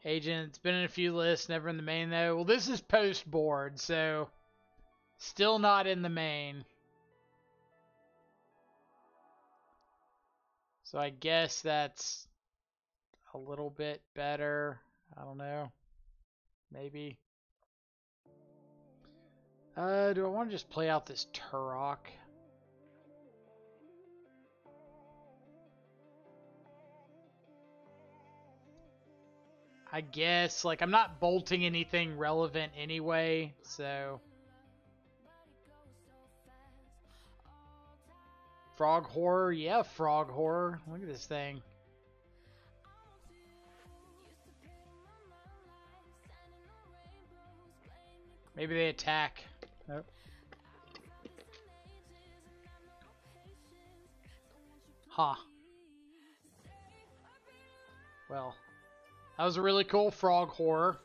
Agent, it's been in a few lists, never in the main though. Well, this is post board, so still not in the main. So I guess that's a little bit better. I don't know. Maybe. Do I want to just play out this Turok? I guess, like, I'm not bolting anything relevant anyway, so... Frog Horror? Yeah, Frog Horror. Look at this thing. Maybe they attack. Nope. Huh. Well, that was a really cool Frog Horror.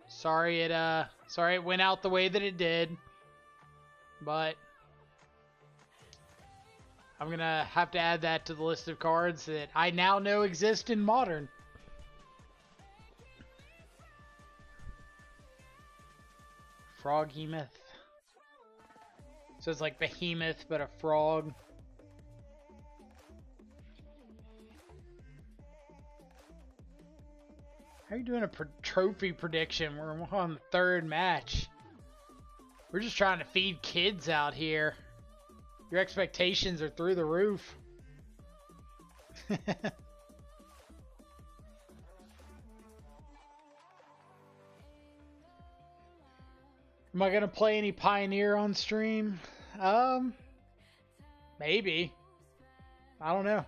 Sorry it went out the way that it did. But I'm gonna have to add that to the list of cards that I now know exist in Modern. Froghemoth. So it's like Behemoth, but a frog. How are you doing a trophy prediction? We're on the third match. We're just trying to feed kids out here. Your expectations are through the roof. Am I gonna play any Pioneer on stream? Maybe. I don't know.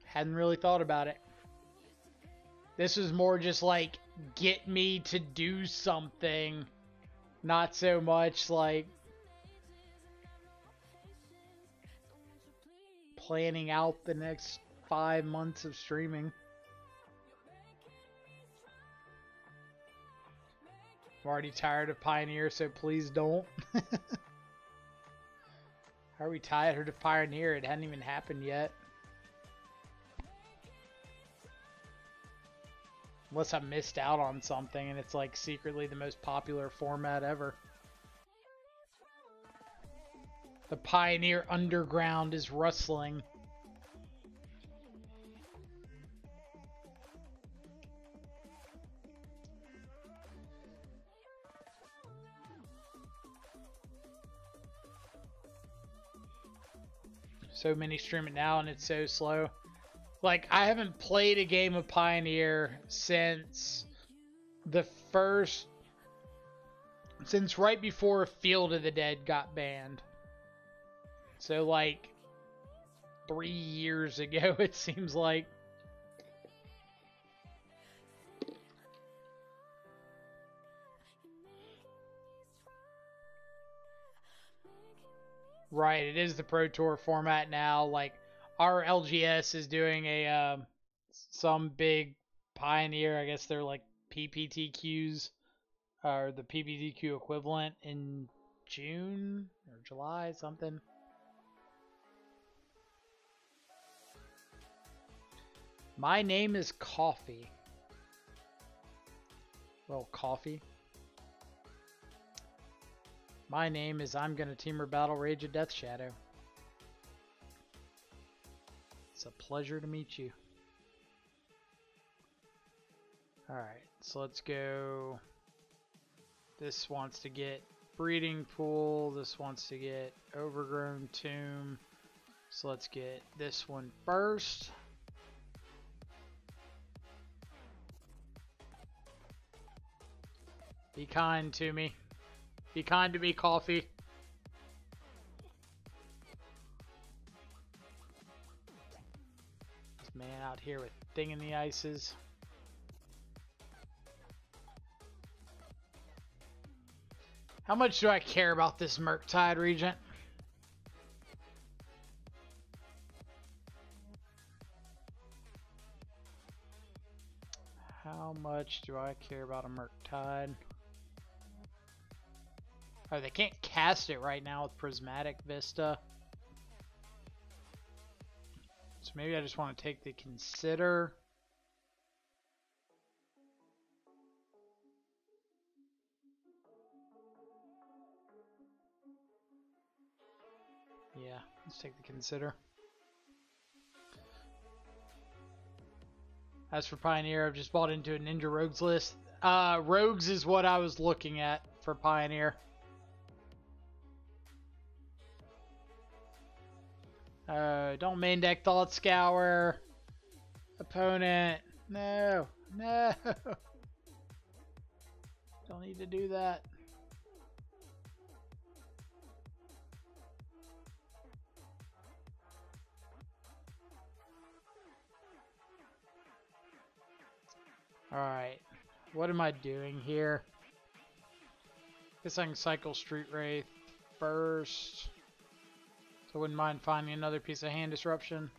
Hadn't really thought about it. This was more just like, get me to do something. Not so much like planning out the next 5 months of streaming. I'm already tired of Pioneer, so please don't. How are we tired of Pioneer? It hadn't even happened yet. Unless I missed out on something and it's like secretly the most popular format ever. The Pioneer underground is rustling. So many stream it now and it's so slow. Like, I haven't played a game of Pioneer since since right before Field of the Dead got banned. So, like, 3 years ago, it seems like. Right, it is the Pro Tour format now. Like, our LGS is doing a some big Pioneer, I guess they're like PPTQs, or the PPTQ equivalent in June or July, something. My name is Coffee. Well, Coffee. My name is I'm Gonna Teamer Battle Rage of Death Shadow. It's a pleasure to meet you. Alright, so let's go. This wants to get Breeding Pool. This wants to get Overgrown Tomb. So let's get this one first. Be kind to me. Be kind to me, Coffee. This man out here with Thing in the Ices. How much do I care about this Murktide, Regent? How much do I care about a Murktide? Oh, they can't cast it right now with Prismatic Vista. So maybe I just want to take the Consider. Yeah, let's take the Consider. As for Pioneer, I've just bought into a Ninja Rogues list. Rogues is what I was looking at for Pioneer. Don't main deck Thought Scour. Opponent. No. No. Don't need to do that. Alright. What am I doing here? Guess I can cycle Street Wraith first. So I wouldn't mind finding another piece of hand disruption.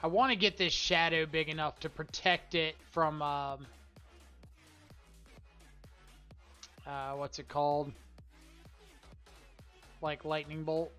I want to get this shadow big enough to protect it from, what's it called? Like lightning bolt.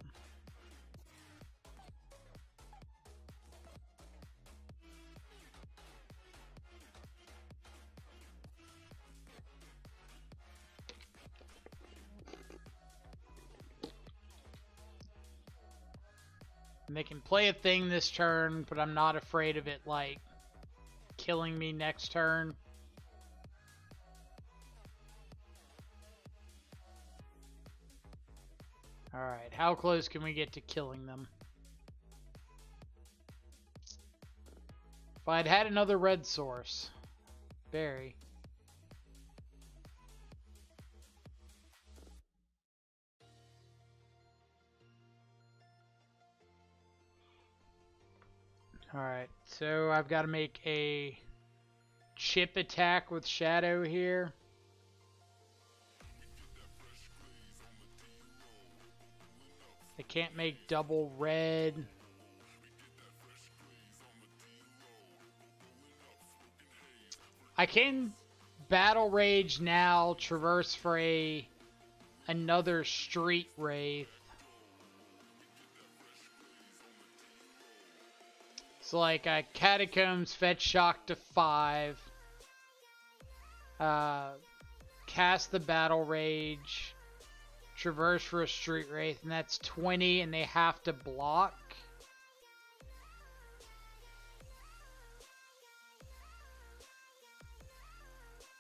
And they can play a thing this turn, but I'm not afraid of it, like, killing me next turn. Alright, how close can we get to killing them? If I'd had another red source. Berry. Alright, so I've got to make a chip attack with Shadow here. I can't make double red. I can Battle Rage now, traverse for another Street Wraith. So like Catacombs, fetch Shock to 5. Cast the Battle Rage. Traverse for a Street Wraith, and that's 20, and they have to block.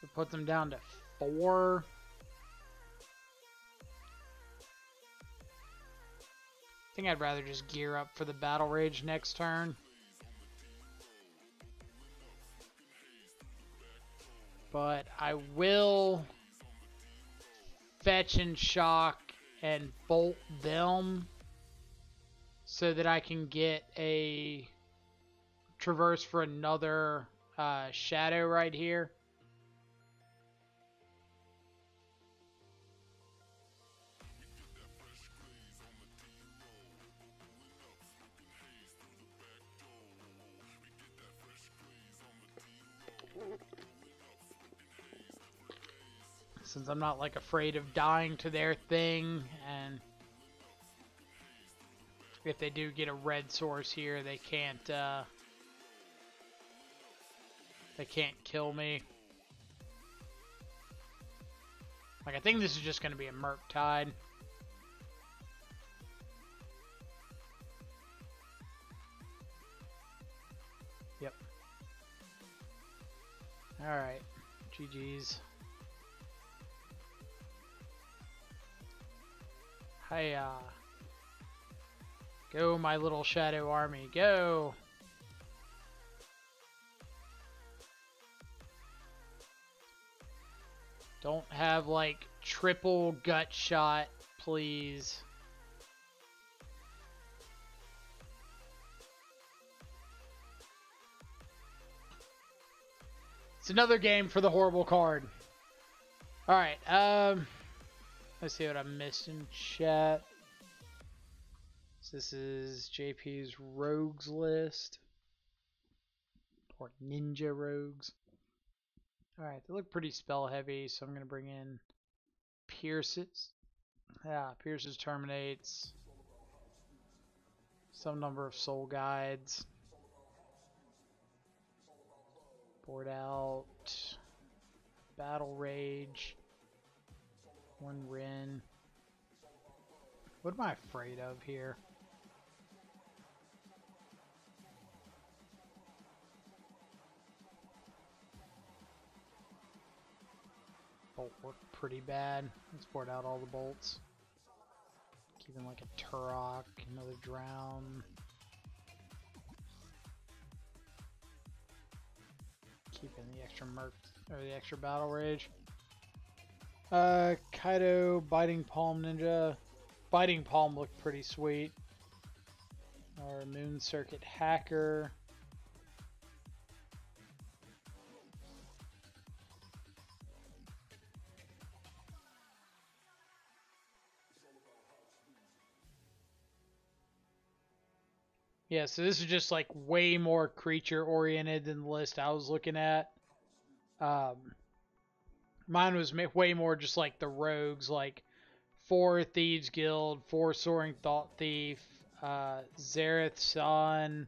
We put them down to 4. I think I'd rather just gear up for the Battle Rage next turn. But I will fetch and shock and bolt them so that I can get a traverse for another Shadow right here. Since I'm not like afraid of dying to their thing, and if they do get a red source here, they can't kill me. Like, I think this is just going to be a Murktide. Yep. Alright. GG's. Hiya. Go, my little shadow army, go! Don't have, like, triple gut shot, please. It's another game for the horrible card. Alright, let's see what I missed in chat. So this is JP's rogues list. Or ninja rogues. Alright, they look pretty spell heavy, so I'm going to bring in Pierces. Yeah, Pierces terminates. Some number of soul guides. Board out. Battle Rage. 1 Rin. What am I afraid of here? Bolt worked pretty bad. Let's board out all the bolts. Keeping like a Turok, another Drown. Keeping the extra the extra Battle Rage. Kaido, Biting Palm Ninja. Biting Palm looked pretty sweet. Or Moon Circuit Hacker. Yeah, so this is just like way more creature oriented than the list I was looking at. Mine was way more just like the rogues, like 4 Thieves Guild, 4 Soaring Thought Thief, Zareth Son,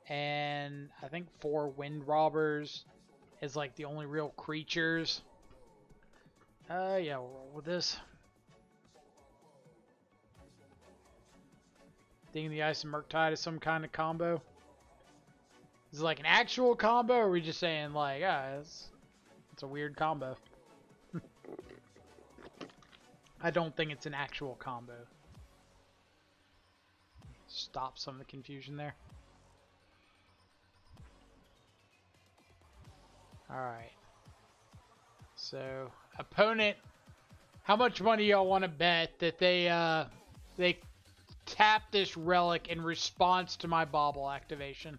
and I think 4 Wind Robbers is like the only real creatures. Yeah, we'll roll with this. Thinking the Ice and Murktide is some kind of combo. Is it like an actual combo, or are we just saying like, it's a weird combo? I don't think it's an actual combo. Stop some of the confusion there. Alright. So, opponent, how much money y'all want to bet that they tap this relic in response to my bauble activation.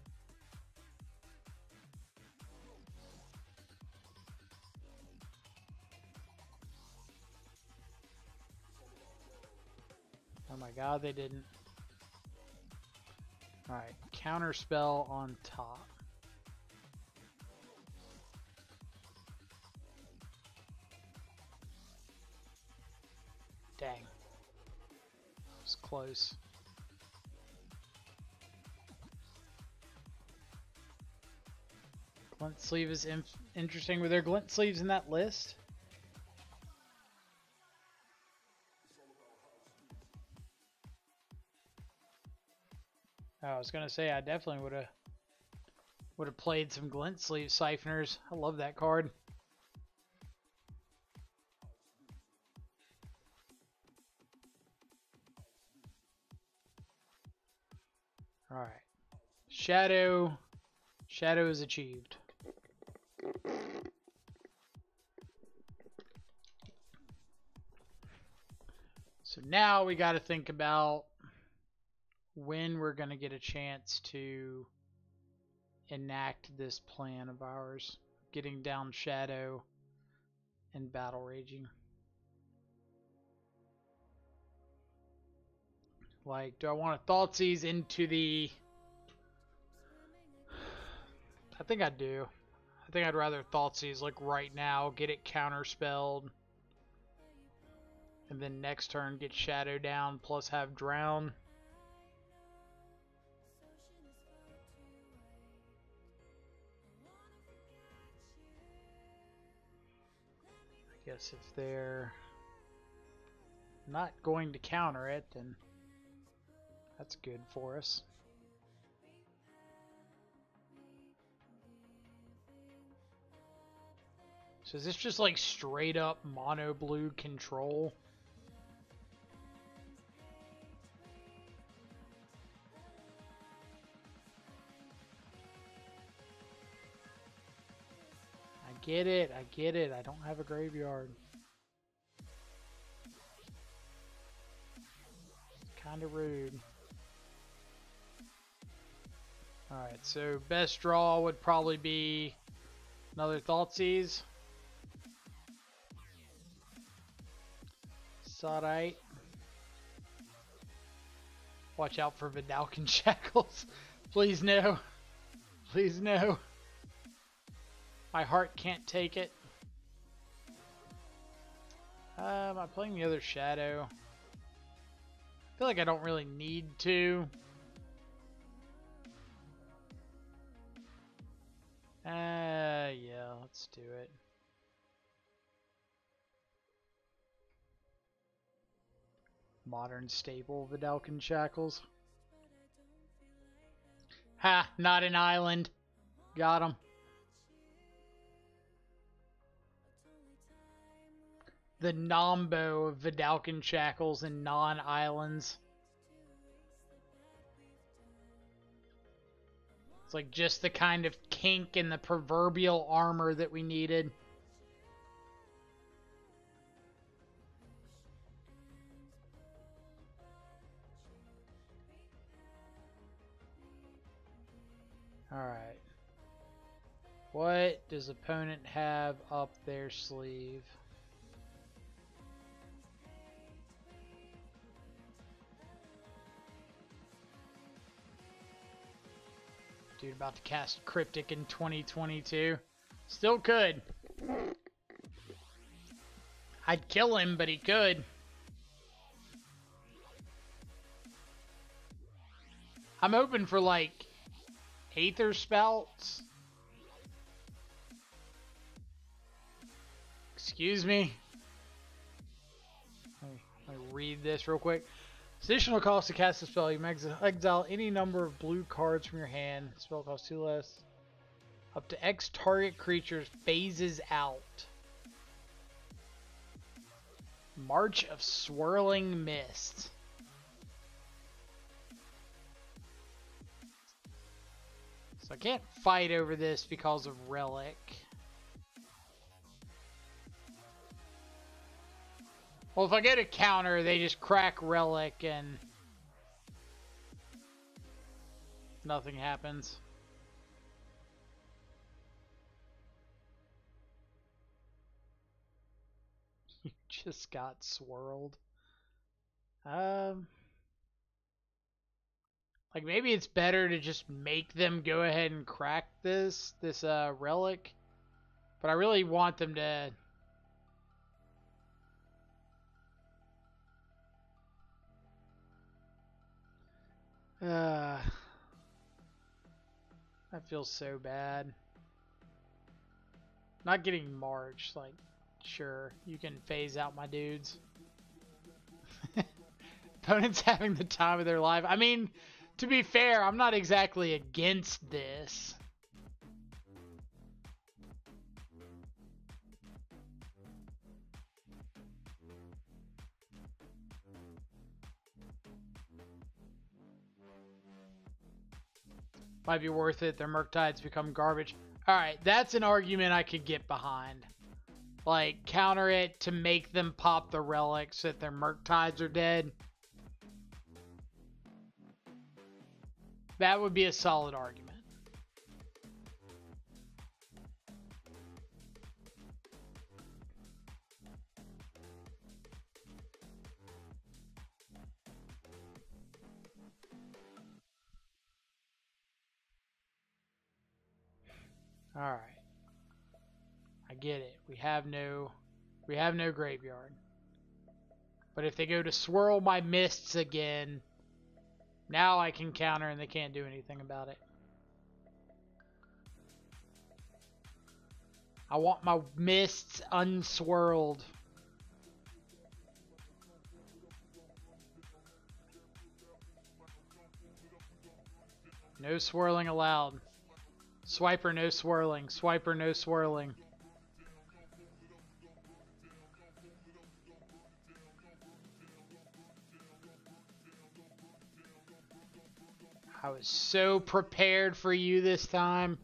Oh my god, they didn't. Alright, counter spell on top. Dang. It's close. Glint sleeve is interesting. Were there glint sleeves in that list? Oh, I was gonna say I definitely would have played some glint sleeve siphoners. I love that card. All right, shadow is achieved. So now we got to think about when we're going to get a chance to enact this plan of ours, getting down shadow and battle raging. Like, do I want to Thoughtseize into the... I think I do. I think I'd rather Thoughtseize like right now, get it counterspelled, and then next turn get shadow down plus have drown. I guess if they're not going to counter it, then that's good for us. So is this just like straight up mono blue control? I get it, I get it. I don't have a graveyard. Kind of rude. Alright, so best draw would probably be another Thoughtseize. Sultai. Watch out for Vidalcan Shackles. Please no. Please no. My heart can't take it. Am I playing the other shadow? I feel like I don't really need to. Yeah, let's do it. Modern staple Vidalcan Shackles. Ha! Not an island. Got him. The Nombo of Vidalcan Shackles and non-islands. It's like just the kind of kink in the proverbial armor that we needed. Alright. What does opponent have up their sleeve? Dude about to cast Cryptic in 2022. Still could. I'd kill him, but he could. I'm open for like Aether Spouts. Excuse me. Let me read this real quick. Additional cost to cast a spell. You may exile any number of blue cards from your hand. Spell costs 2 less. Up to X target creatures phases out. March of Swirling Mist. So I can't fight over this because of Relic. Well, if I get a counter, they just crack Relic and Nothing happens. You just got swirled. Like maybe it's better to just make them go ahead and crack this relic, but I really want them to. That feels so bad. Not getting March, like, sure, you can phase out my dudes. Opponents having the time of their life. I mean, to be fair, I'm not exactly against this. Might be worth it. Their Murktides become garbage. Alright, that's an argument I could get behind. Like, counter it to make them pop the relics that their Murktides are dead. That would be a solid argument. Alright. I get it. We have no graveyard. But if they go to swirl my mists again, now I can counter and they can't do anything about it. I want my mists unswirled. No swirling allowed. Swiper, no swirling. Swiper, no swirling. I was so prepared for you this time.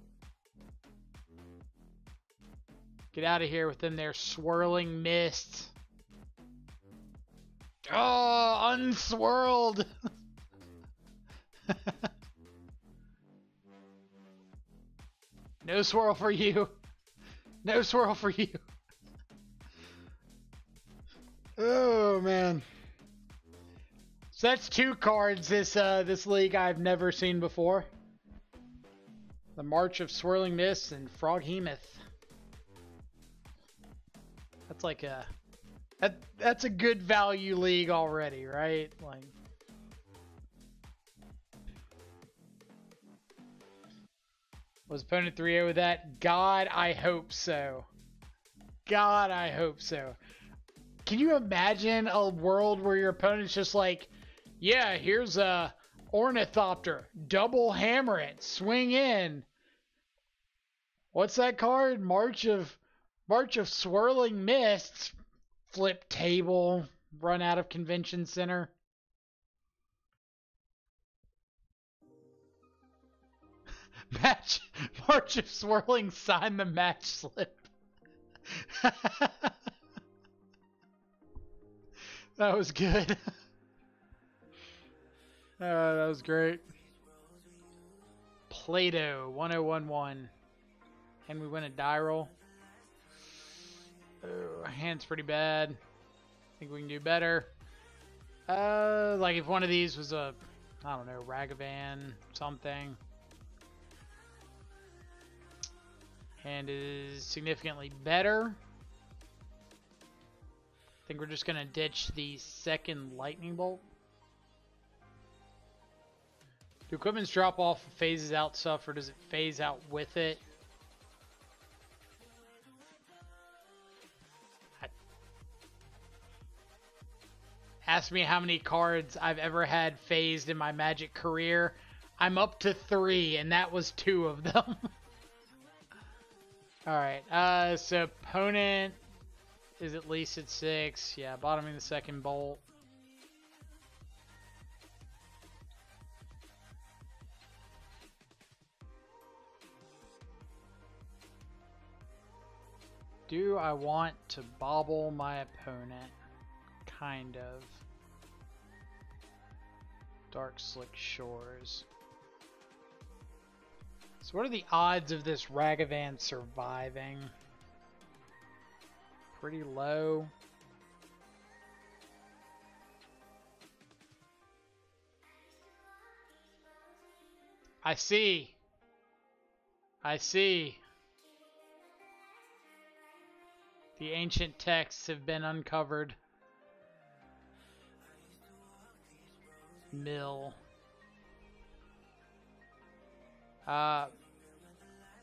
Get out of here with them there swirling mists. Oh, unswirled. No swirl for you. No swirl for you. Oh man. So that's two cards this league I've never seen before. The March of Swirling Mists and Froghemoth. That's like that's a good value league already, right? Like was opponent 3-0 with that? God, I hope so. God, I hope so. Can you imagine a world where your opponent's just like, yeah, here's a Ornithopter, double hammer it, swing in. What's that card? March of Swirling Mists. Flip table, run out of Convention Center. March of Swirling, sign the match slip. That was good. That was great. Play-Doh, 1011. And we win a die roll. Oh, hand's pretty bad. I think we can do better. Like if one of these was a, I don't know, Ragavan, something. Hand is significantly better. I think we're just going to ditch the second Lightning Bolt. Do equipments drop off, phases out stuff, or does it phase out with it? Ask me how many cards I've ever had phased in my Magic career. I'm up to 3, and that was 2 of them. Alright, so opponent is at least at 6. Yeah, bottoming the second bolt. Do I want to bobble my opponent? Kind of. Dark Slick Shores. So what are the odds of this Ragavan surviving? Pretty low. I see. I see. The ancient texts have been uncovered. Mill.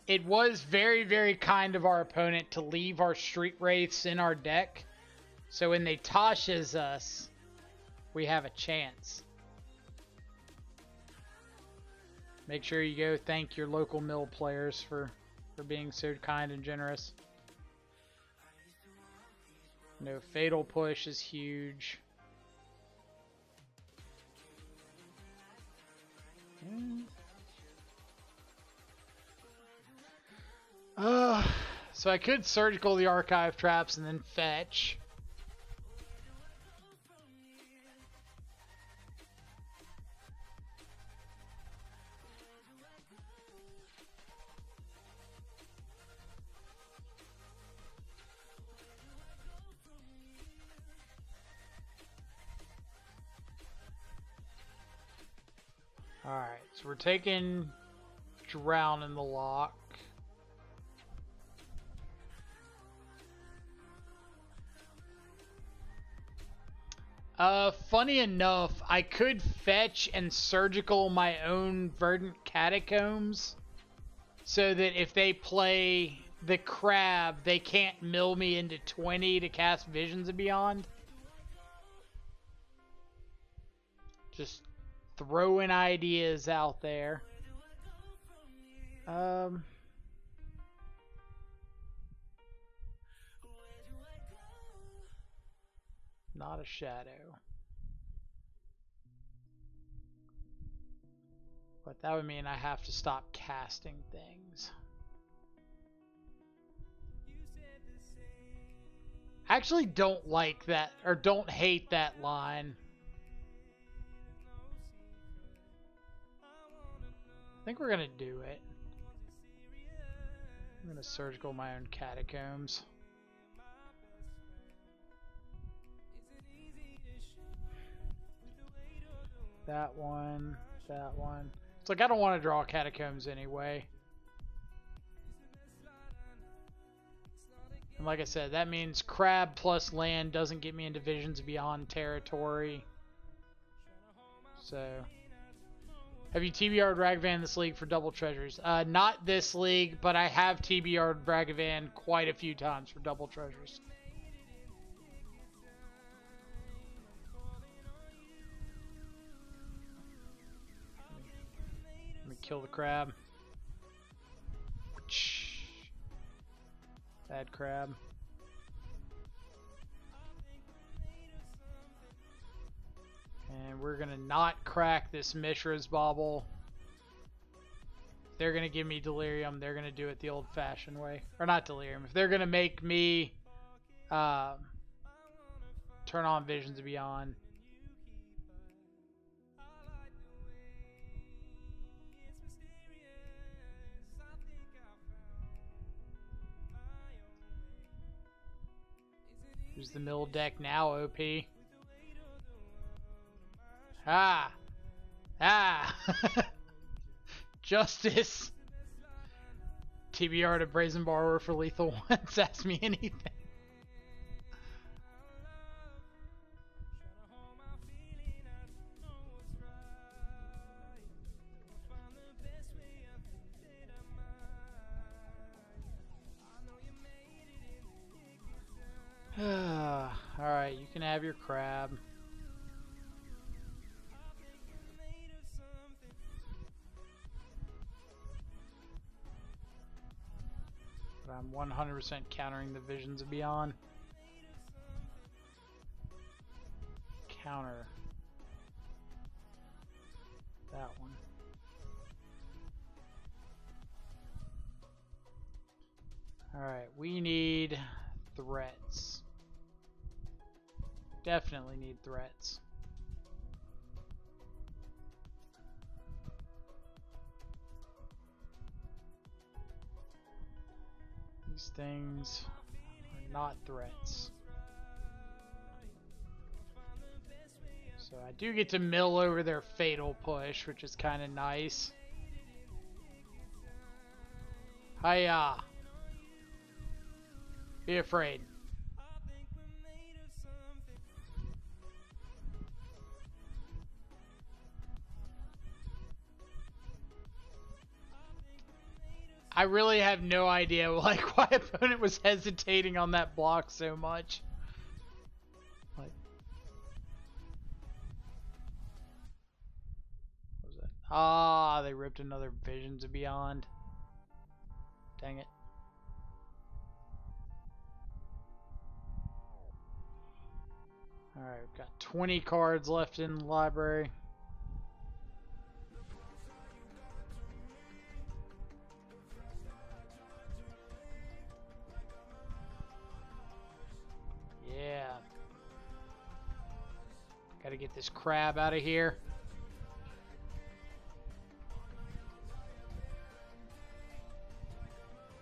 It was very, very kind of our opponent to leave our Street Wraiths in our deck. So when they Tasha's us, we have a chance. Make sure you go thank your local mill players for being so kind and generous. No Fatal Push is huge. So I could surgical the archive traps and then fetch. Alright, so we're taking Drown in the lock. Funny enough, I could fetch and surgical my own Verdant Catacombs so that if they play the crab, they can't mill me into 20 to cast Visions of Beyond. Just throwing ideas out there. Not a shadow. But that would mean I have to stop casting things. I actually don't like that, or don't hate that line. I think we're gonna do it. I'm gonna surgical my own Catacombs. That one, that one. It's like I don't want to draw Catacombs anyway. And like I said, that means crab plus land doesn't get me into Visions Beyond territory. So, have you TBR'd Ragavan this league for double treasures? Not this league, but I have TBR'd Ragavan quite a few times for double treasures. Let me kill the crab. Bad crab. And we're going to not crack this Mishra's Bauble. If they're going to give me Delirium, they're going to do it the old-fashioned way. Or not Delirium. If they're going to make me turn on Visions of Beyond. Who's the mill deck now, OP? Ah! Ah! Justice! TBR to Brazen Borrower for lethal ones. Ask me anything. Alright, you can have your crab. But I'm 100% countering the Visions of Beyond. Counter that one. Alright, we need threats. Definitely need threats. These things are not threats. So I do get to mill over their fatal push, which is kind of nice. Hiya! Be afraid. I really have no idea like why opponent was hesitating on that block so much. What was that? Ah, they ripped another Visions of Beyond. Dang it. Alright, we've got 20 cards left in the library. Yeah. Gotta get this crab out of here.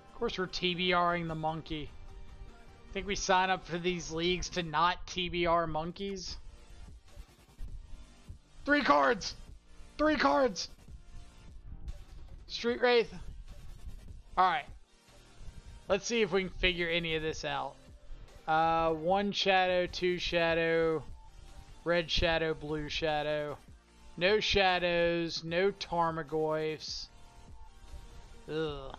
Of course we're TBRing the monkey. Think we sign up for these leagues to not TBR monkeys? 3 cards! 3 cards! Street Wraith. Alright. Let's see if we can figure any of this out. 1 shadow, 2 shadow, red shadow, blue shadow. No shadows, no Tarmogoyfs. Ugh.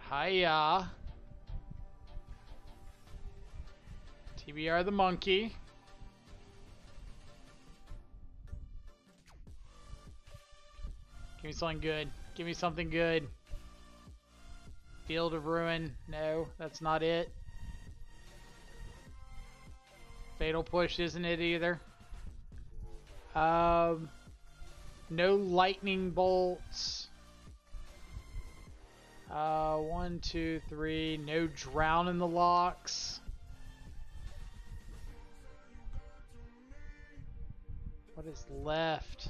Hiya. TBR the monkey. Give me something good. Give me something good. Field of Ruin. No, that's not it. Fatal Push isn't it either. No lightning bolts. 1, 2, 3. No drown in the locks. What is left?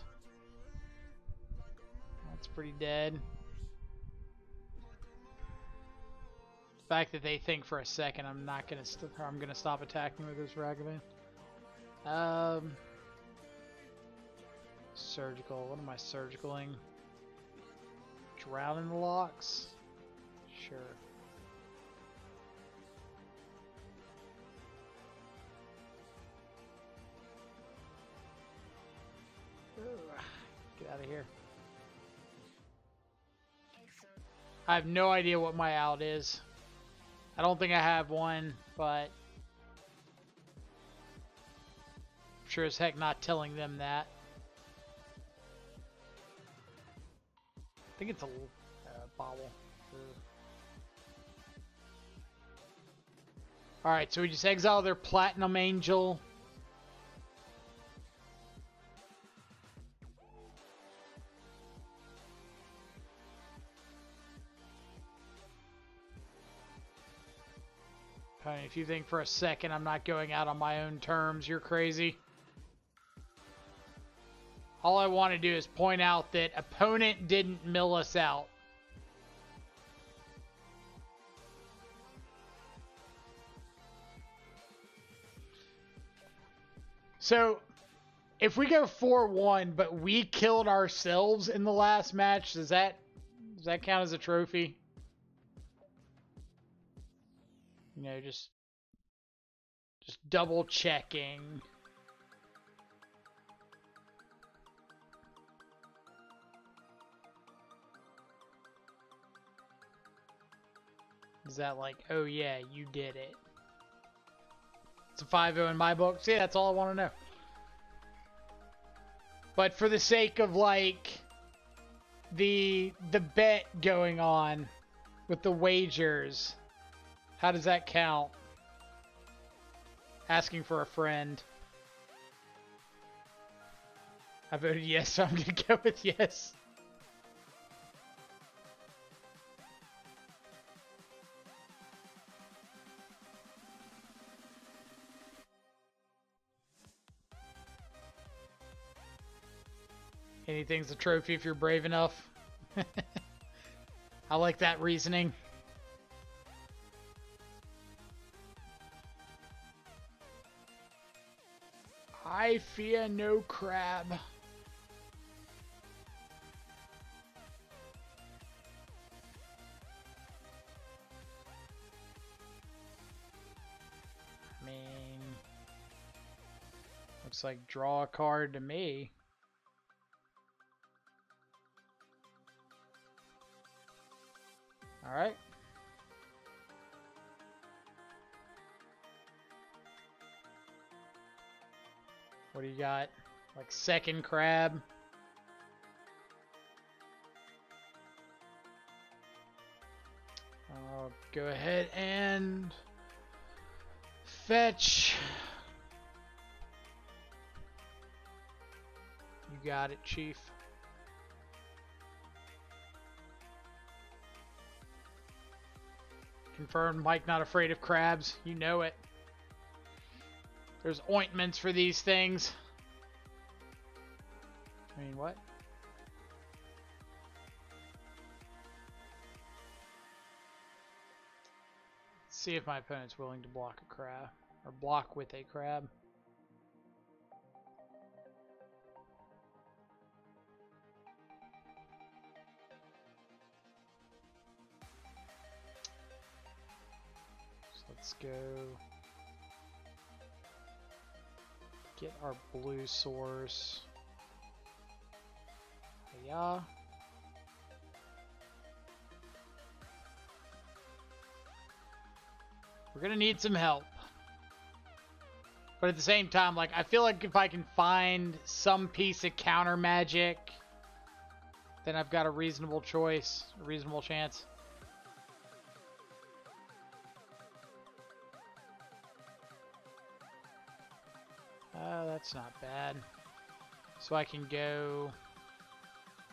That's pretty dead. The fact that they think for a second I'm not gonna I'm gonna stop attacking with this Ragavan. Surgical. What am I surgicaling? Drown in the locks? Sure. Get out of here. I have no idea what my out is. I don't think I have one, but I'm sure as heck not telling them that. I think it's a bobble. Alright, so we just exile their Platinum Angel. If you think for a second I'm not going out on my own terms, you're crazy. All I want to do is point out that opponent didn't mill us out. So, if we go 4-1, but we killed ourselves in the last match, does that count as a trophy? You know, just double checking. Is that like, oh yeah, you did it? It's a 5-0 in my book. So yeah, that's all I want to know. But for the sake of like the bet going on with the wagers, how does that count? Asking for a friend. I voted yes, so I'm going to go with yes. Anything's a trophy if you're brave enough. I like that reasoning. I fear no crab. I mean, looks like draw a card to me. All right. What do you got? Like second crab? I'll go ahead and fetch. You got it, Chief. Confirmed, Mike not afraid of crabs. You know it. There's ointments for these things. I mean, what? Let's see if my opponent's willing to block a crab. Or block with a crab. Let's go get our blue source. Yeah. We're gonna need some help. But at the same time, like, I feel like if I can find some piece of counter magic, then I've got a reasonable choice, a reasonable chance. That's not bad. So I can go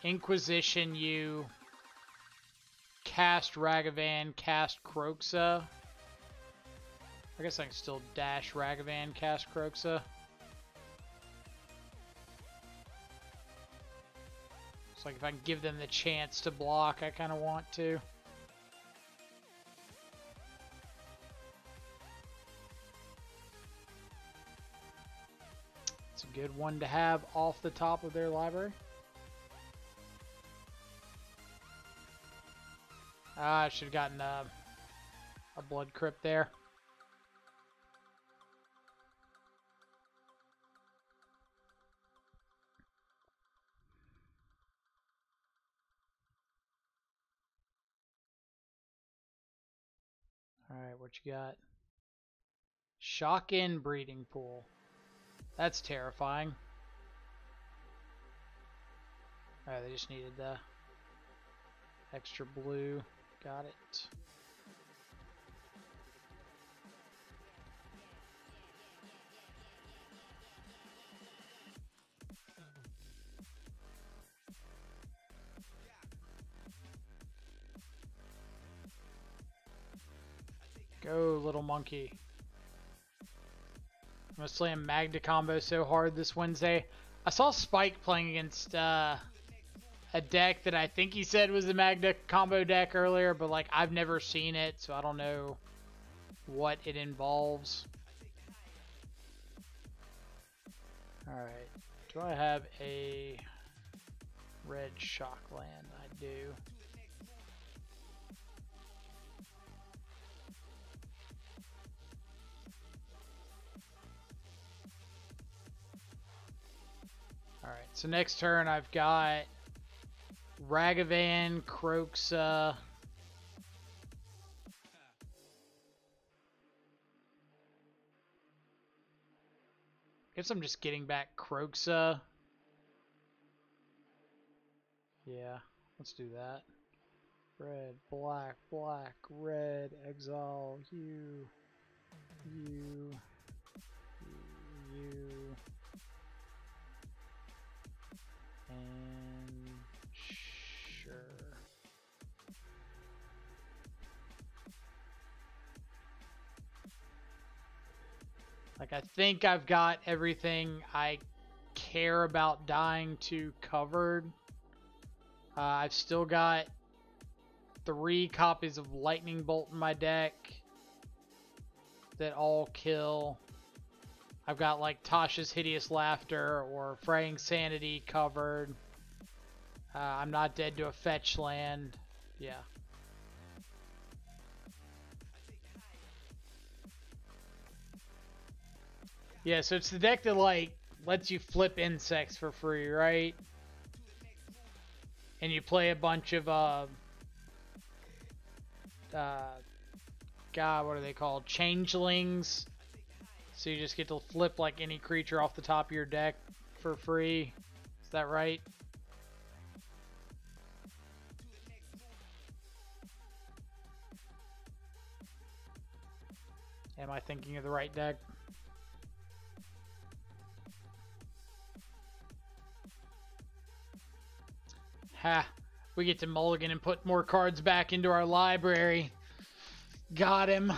Inquisition you, cast Ragavan, cast Kroxa. I guess I can still dash Ragavan, cast Kroxa. It's like if I can give them the chance to block, I kind of want to. It's a good one to have off the top of their library. I should have gotten a Blood Crypt there. Alright, what you got? Shock-in Breeding Pool. That's terrifying. Alright, they just needed the extra blue. Got it. Go, little monkey. I'm gonna slam Magda combo so hard this Wednesday. I saw Spike playing against a deck that I think he said was the Magda combo deck earlier, but like I've never seen it, so I don't know what it involves. Alright. Do I have a red shock land? I do. Alright, so next turn I've got Ragavan, Kroxa. Guess I'm just getting back Kroxa. Yeah, let's do that. Red, black, black, red, exile, you, and sure. Like, I think I've got everything I care about dying to covered. I've still got 3 copies of Lightning Bolt in my deck that all kill. I've got like Tasha's Hideous Laughter or Fraying Sanity covered. I'm not dead to a fetch land. Yeah. Yeah, so it's the deck that like lets you flip insects for free, right? And you play a bunch of God, what are they called? Changelings. So you just get to flip like any creature off the top of your deck for free. Is that right? Am I thinking of the right deck? Ha! We get to mulligan and put more cards back into our library. Got him.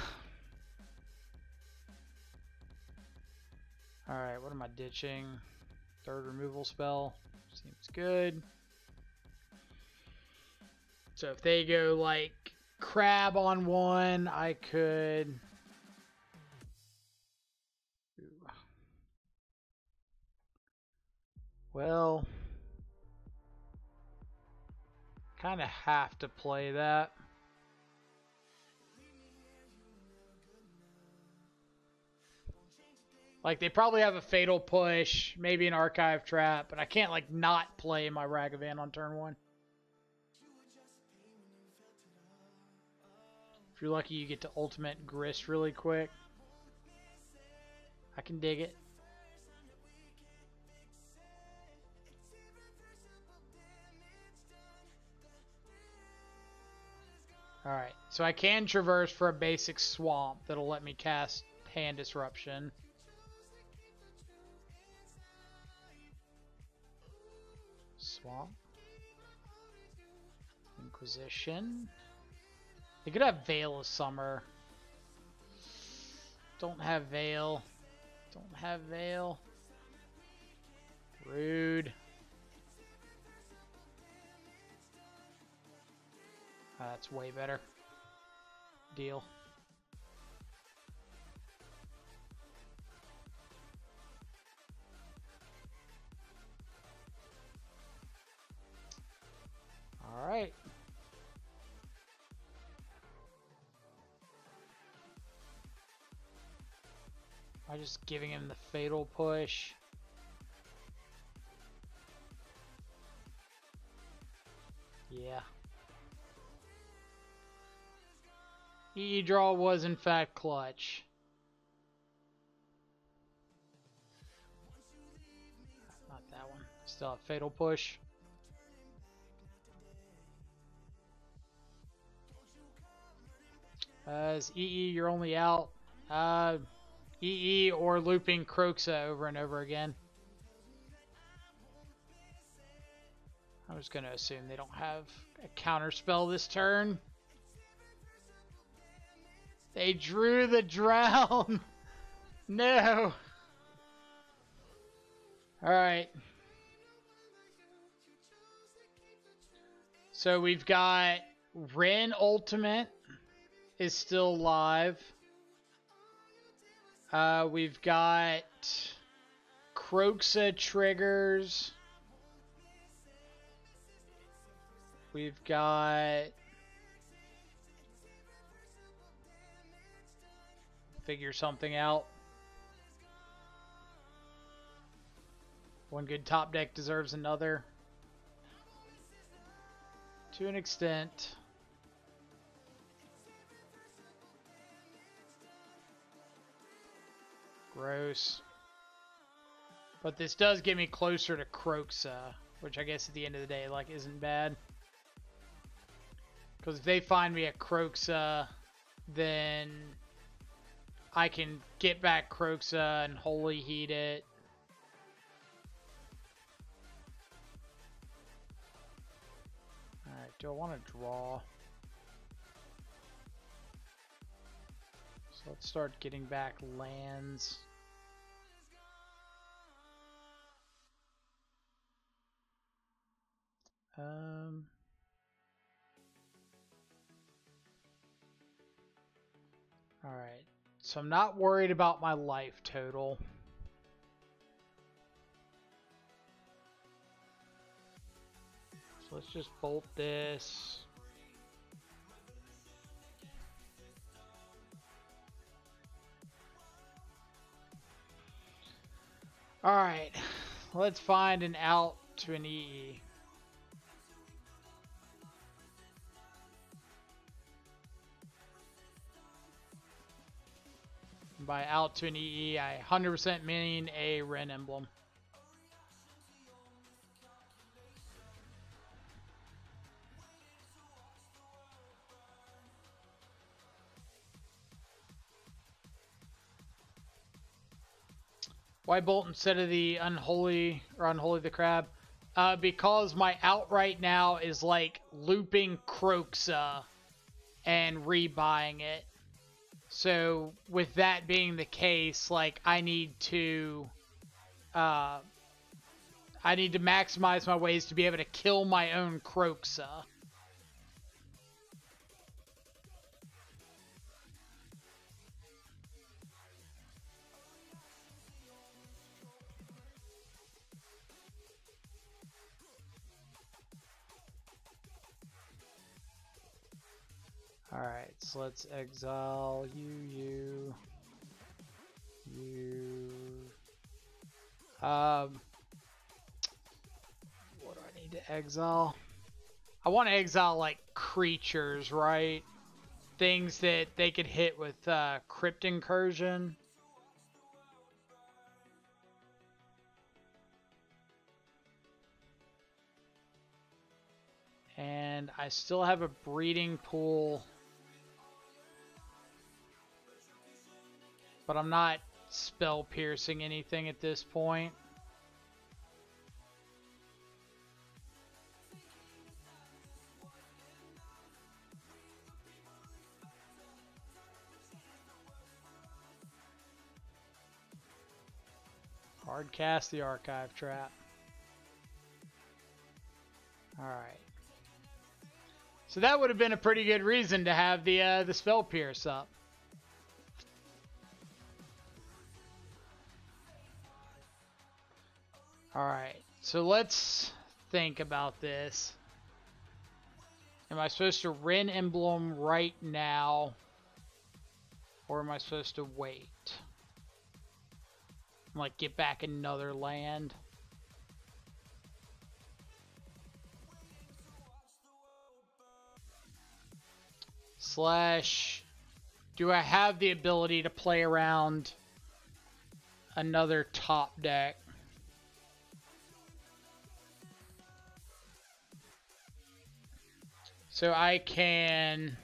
Alright, what am I ditching? 3rd removal spell. Seems good. So if they go like crab on 1, I could... Well... kind of have to play that. Like, they probably have a Fatal Push, maybe an Archive Trap, but I can't, like, not play my Ragavan on turn 1. If you're lucky, you get to Ultimate Grist really quick. I can dig it. Alright, so I can traverse for a basic swamp that'll let me cast Hand Disruption. Swamp. Inquisition. They could have Veil of Summer. Don't have Veil. Don't have Veil. Rude. That's way better. Deal. All right. Am I just giving him the Fatal Push? Yeah. EE draw was in fact clutch. Not that one. Still have Fatal Push. As EE, you're only out. EE or looping Kroxa over and over again. I'm just going to assume they don't have a counter spell this turn. They drew the drown. No. Alright. So we've got Ren Ultimate is still live. We've got Kroxa triggers. We've got figure something out. One good top deck deserves another. To an extent. Gross. But this does get me closer to Kroxa, which I guess at the end of the day, like, isn't bad. Because if they find me a Kroxa, then I can get back Kroxa and Holy Heat it. Alright, do I want to draw? So let's start getting back lands. Alright. So I'm not worried about my life total. So let's just bolt this. Alright. Let's find an out to an EE. By out to an EE, I 100% mean a Ren emblem. Why bolt instead of the unholy or unholy the crab? Because my out right now is like looping Croxa and rebuying it. So with that being the case, like I need to maximize my ways to be able to kill my own Croxa. Alright, so let's exile you. What do I need to exile? I want to exile like creatures, right? Things that they could hit with Crypt Incursion. And I still have a breeding pool. But I'm not spell piercing anything at this point. Hard cast the archive trap. Alright. So that would have been a pretty good reason to have the spell pierce up. Alright, so let's think about this. Am I supposed to Ren Emblem right now? Or am I supposed to wait? Like, get back another land? Slash, do I have the ability to play around another top deck? So I can...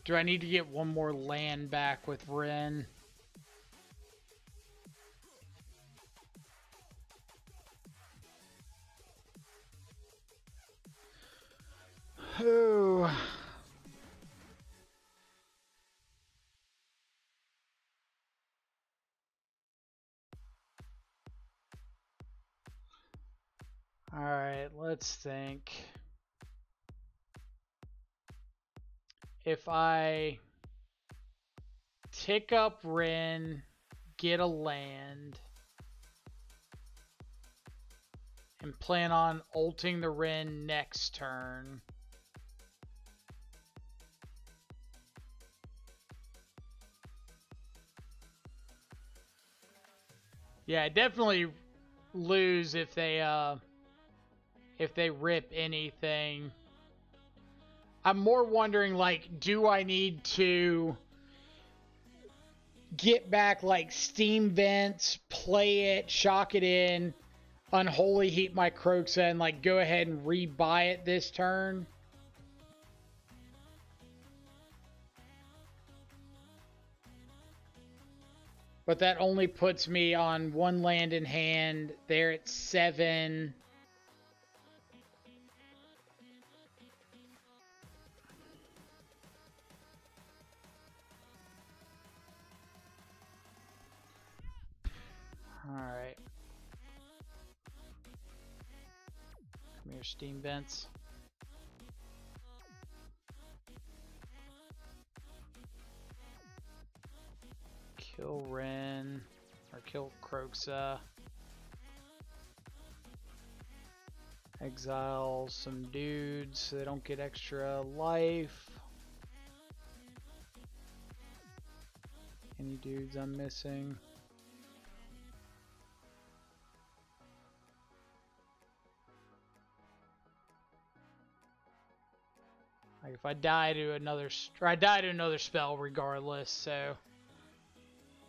Do I need to get one more land back with Ren? Ooh. Alright, let's think. If I tick up Ren, get a land, and plan on ulting the Ren next turn. Yeah, I definitely lose if they rip anything. I'm more wondering, like, do I need to get back, like, Steam Vents, play it, shock it in, Unholy Heat my Croxa, and, like, go ahead and rebuy it this turn? But that only puts me on one land in hand. There at 7. your steam vents. Kill Ren, or kill Kroxa. Exile some dudes so they don't get extra life. Any dudes I'm missing? Like if I die to another, I die to another spell regardless, so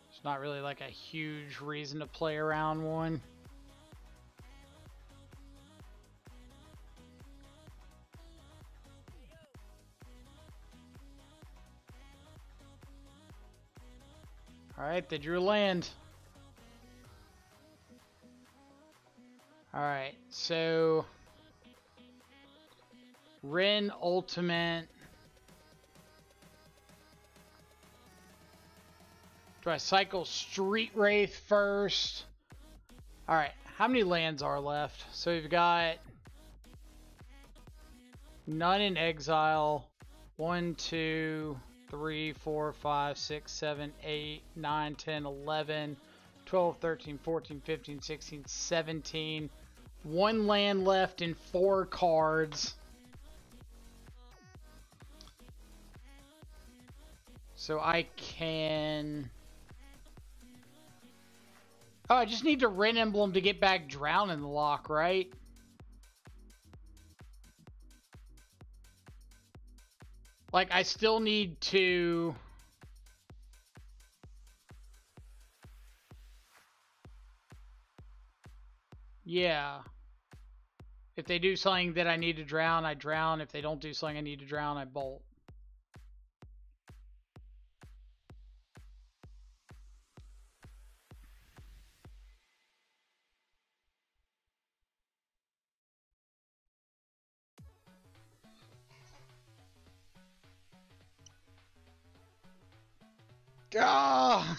it's not really like a huge reason to play around one. Alright, they drew land. Alright, so Ren Ultimate. Do I cycle Street Wraith first? Alright, how many lands are left? So we've got none in exile. 1, 2, 3, 4, 5, 6, 7, 8, 9, 10, 11, 12, 13, 14, 15, 16, 17. One land left in 4 cards. So I can... Oh, I just need to Ren Emblem to get back Drown in the lock, right? Like, I still need to... Yeah. If they do something that I need to drown, I drown. If they don't do something I need to drown, I bolt. Oh!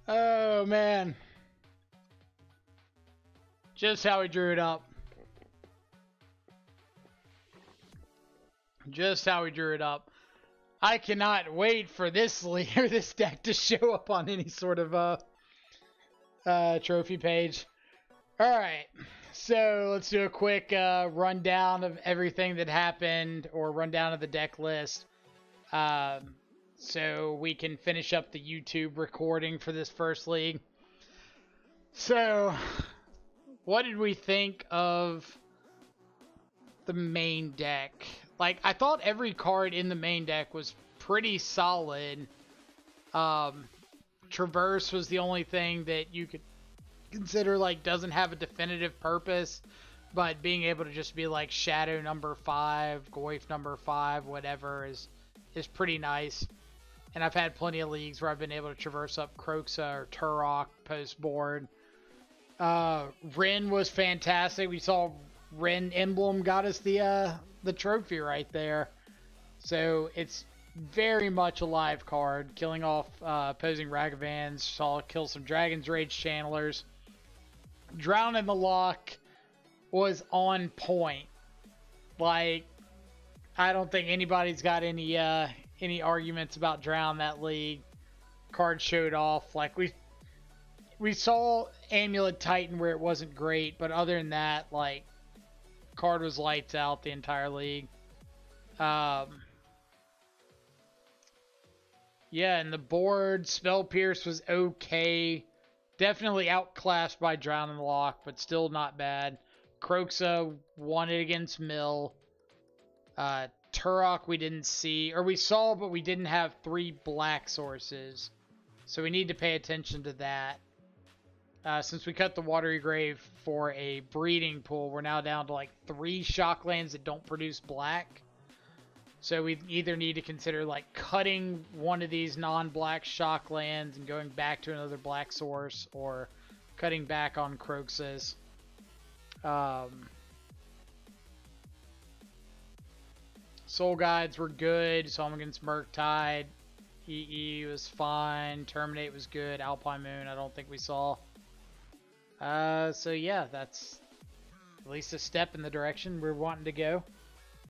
Oh, man. Just how we drew it up. Just how we drew it up. I cannot wait for this this deck to show up on any sort of trophy page. Alright, so let's do a quick rundown of everything that happened, or rundown of the deck list. So we can finish up the YouTube recording for this first league. So, what did we think of the main deck? Like, I thought every card in the main deck was pretty solid. Traverse was the only thing that you could consider like doesn't have a definitive purpose, but being able to just be like Shadow number 5, Goyf number 5, whatever is pretty nice. And I've had plenty of leagues where I've been able to traverse up Kroxa or Turok post board. Ren was fantastic. We saw Ren Emblem got us the trophy right there. So it's very much a live card. Killing off opposing Ragavans. Saw kill some Dragon's Rage Channelers. Drown in the Lock was on point. Like, I don't think anybody's got any arguments about Drown that league. Card showed off. Like, we saw Amulet Titan where it wasn't great, but other than that, like, card was lights out the entire league. Yeah, and the board, Spell Pierce was okay. Definitely outclassed by Drown in the Lock, but still not bad. Kroxa won it against Mill. Turok we didn't see, or we saw, but we didn't have 3 black sources. So we need to pay attention to that. Since we cut the Watery Grave for a breeding pool, we're now down to like 3 shocklands that don't produce black. So we either need to consider like cutting one of these non-black shocklands and going back to another black source, or cutting back on Kroxas. Soul Guides were good. Saw them against Murktide. EE was fine. Terminate was good. Alpine Moon I don't think we saw. So yeah, that's at least a step in the direction we're wanting to go.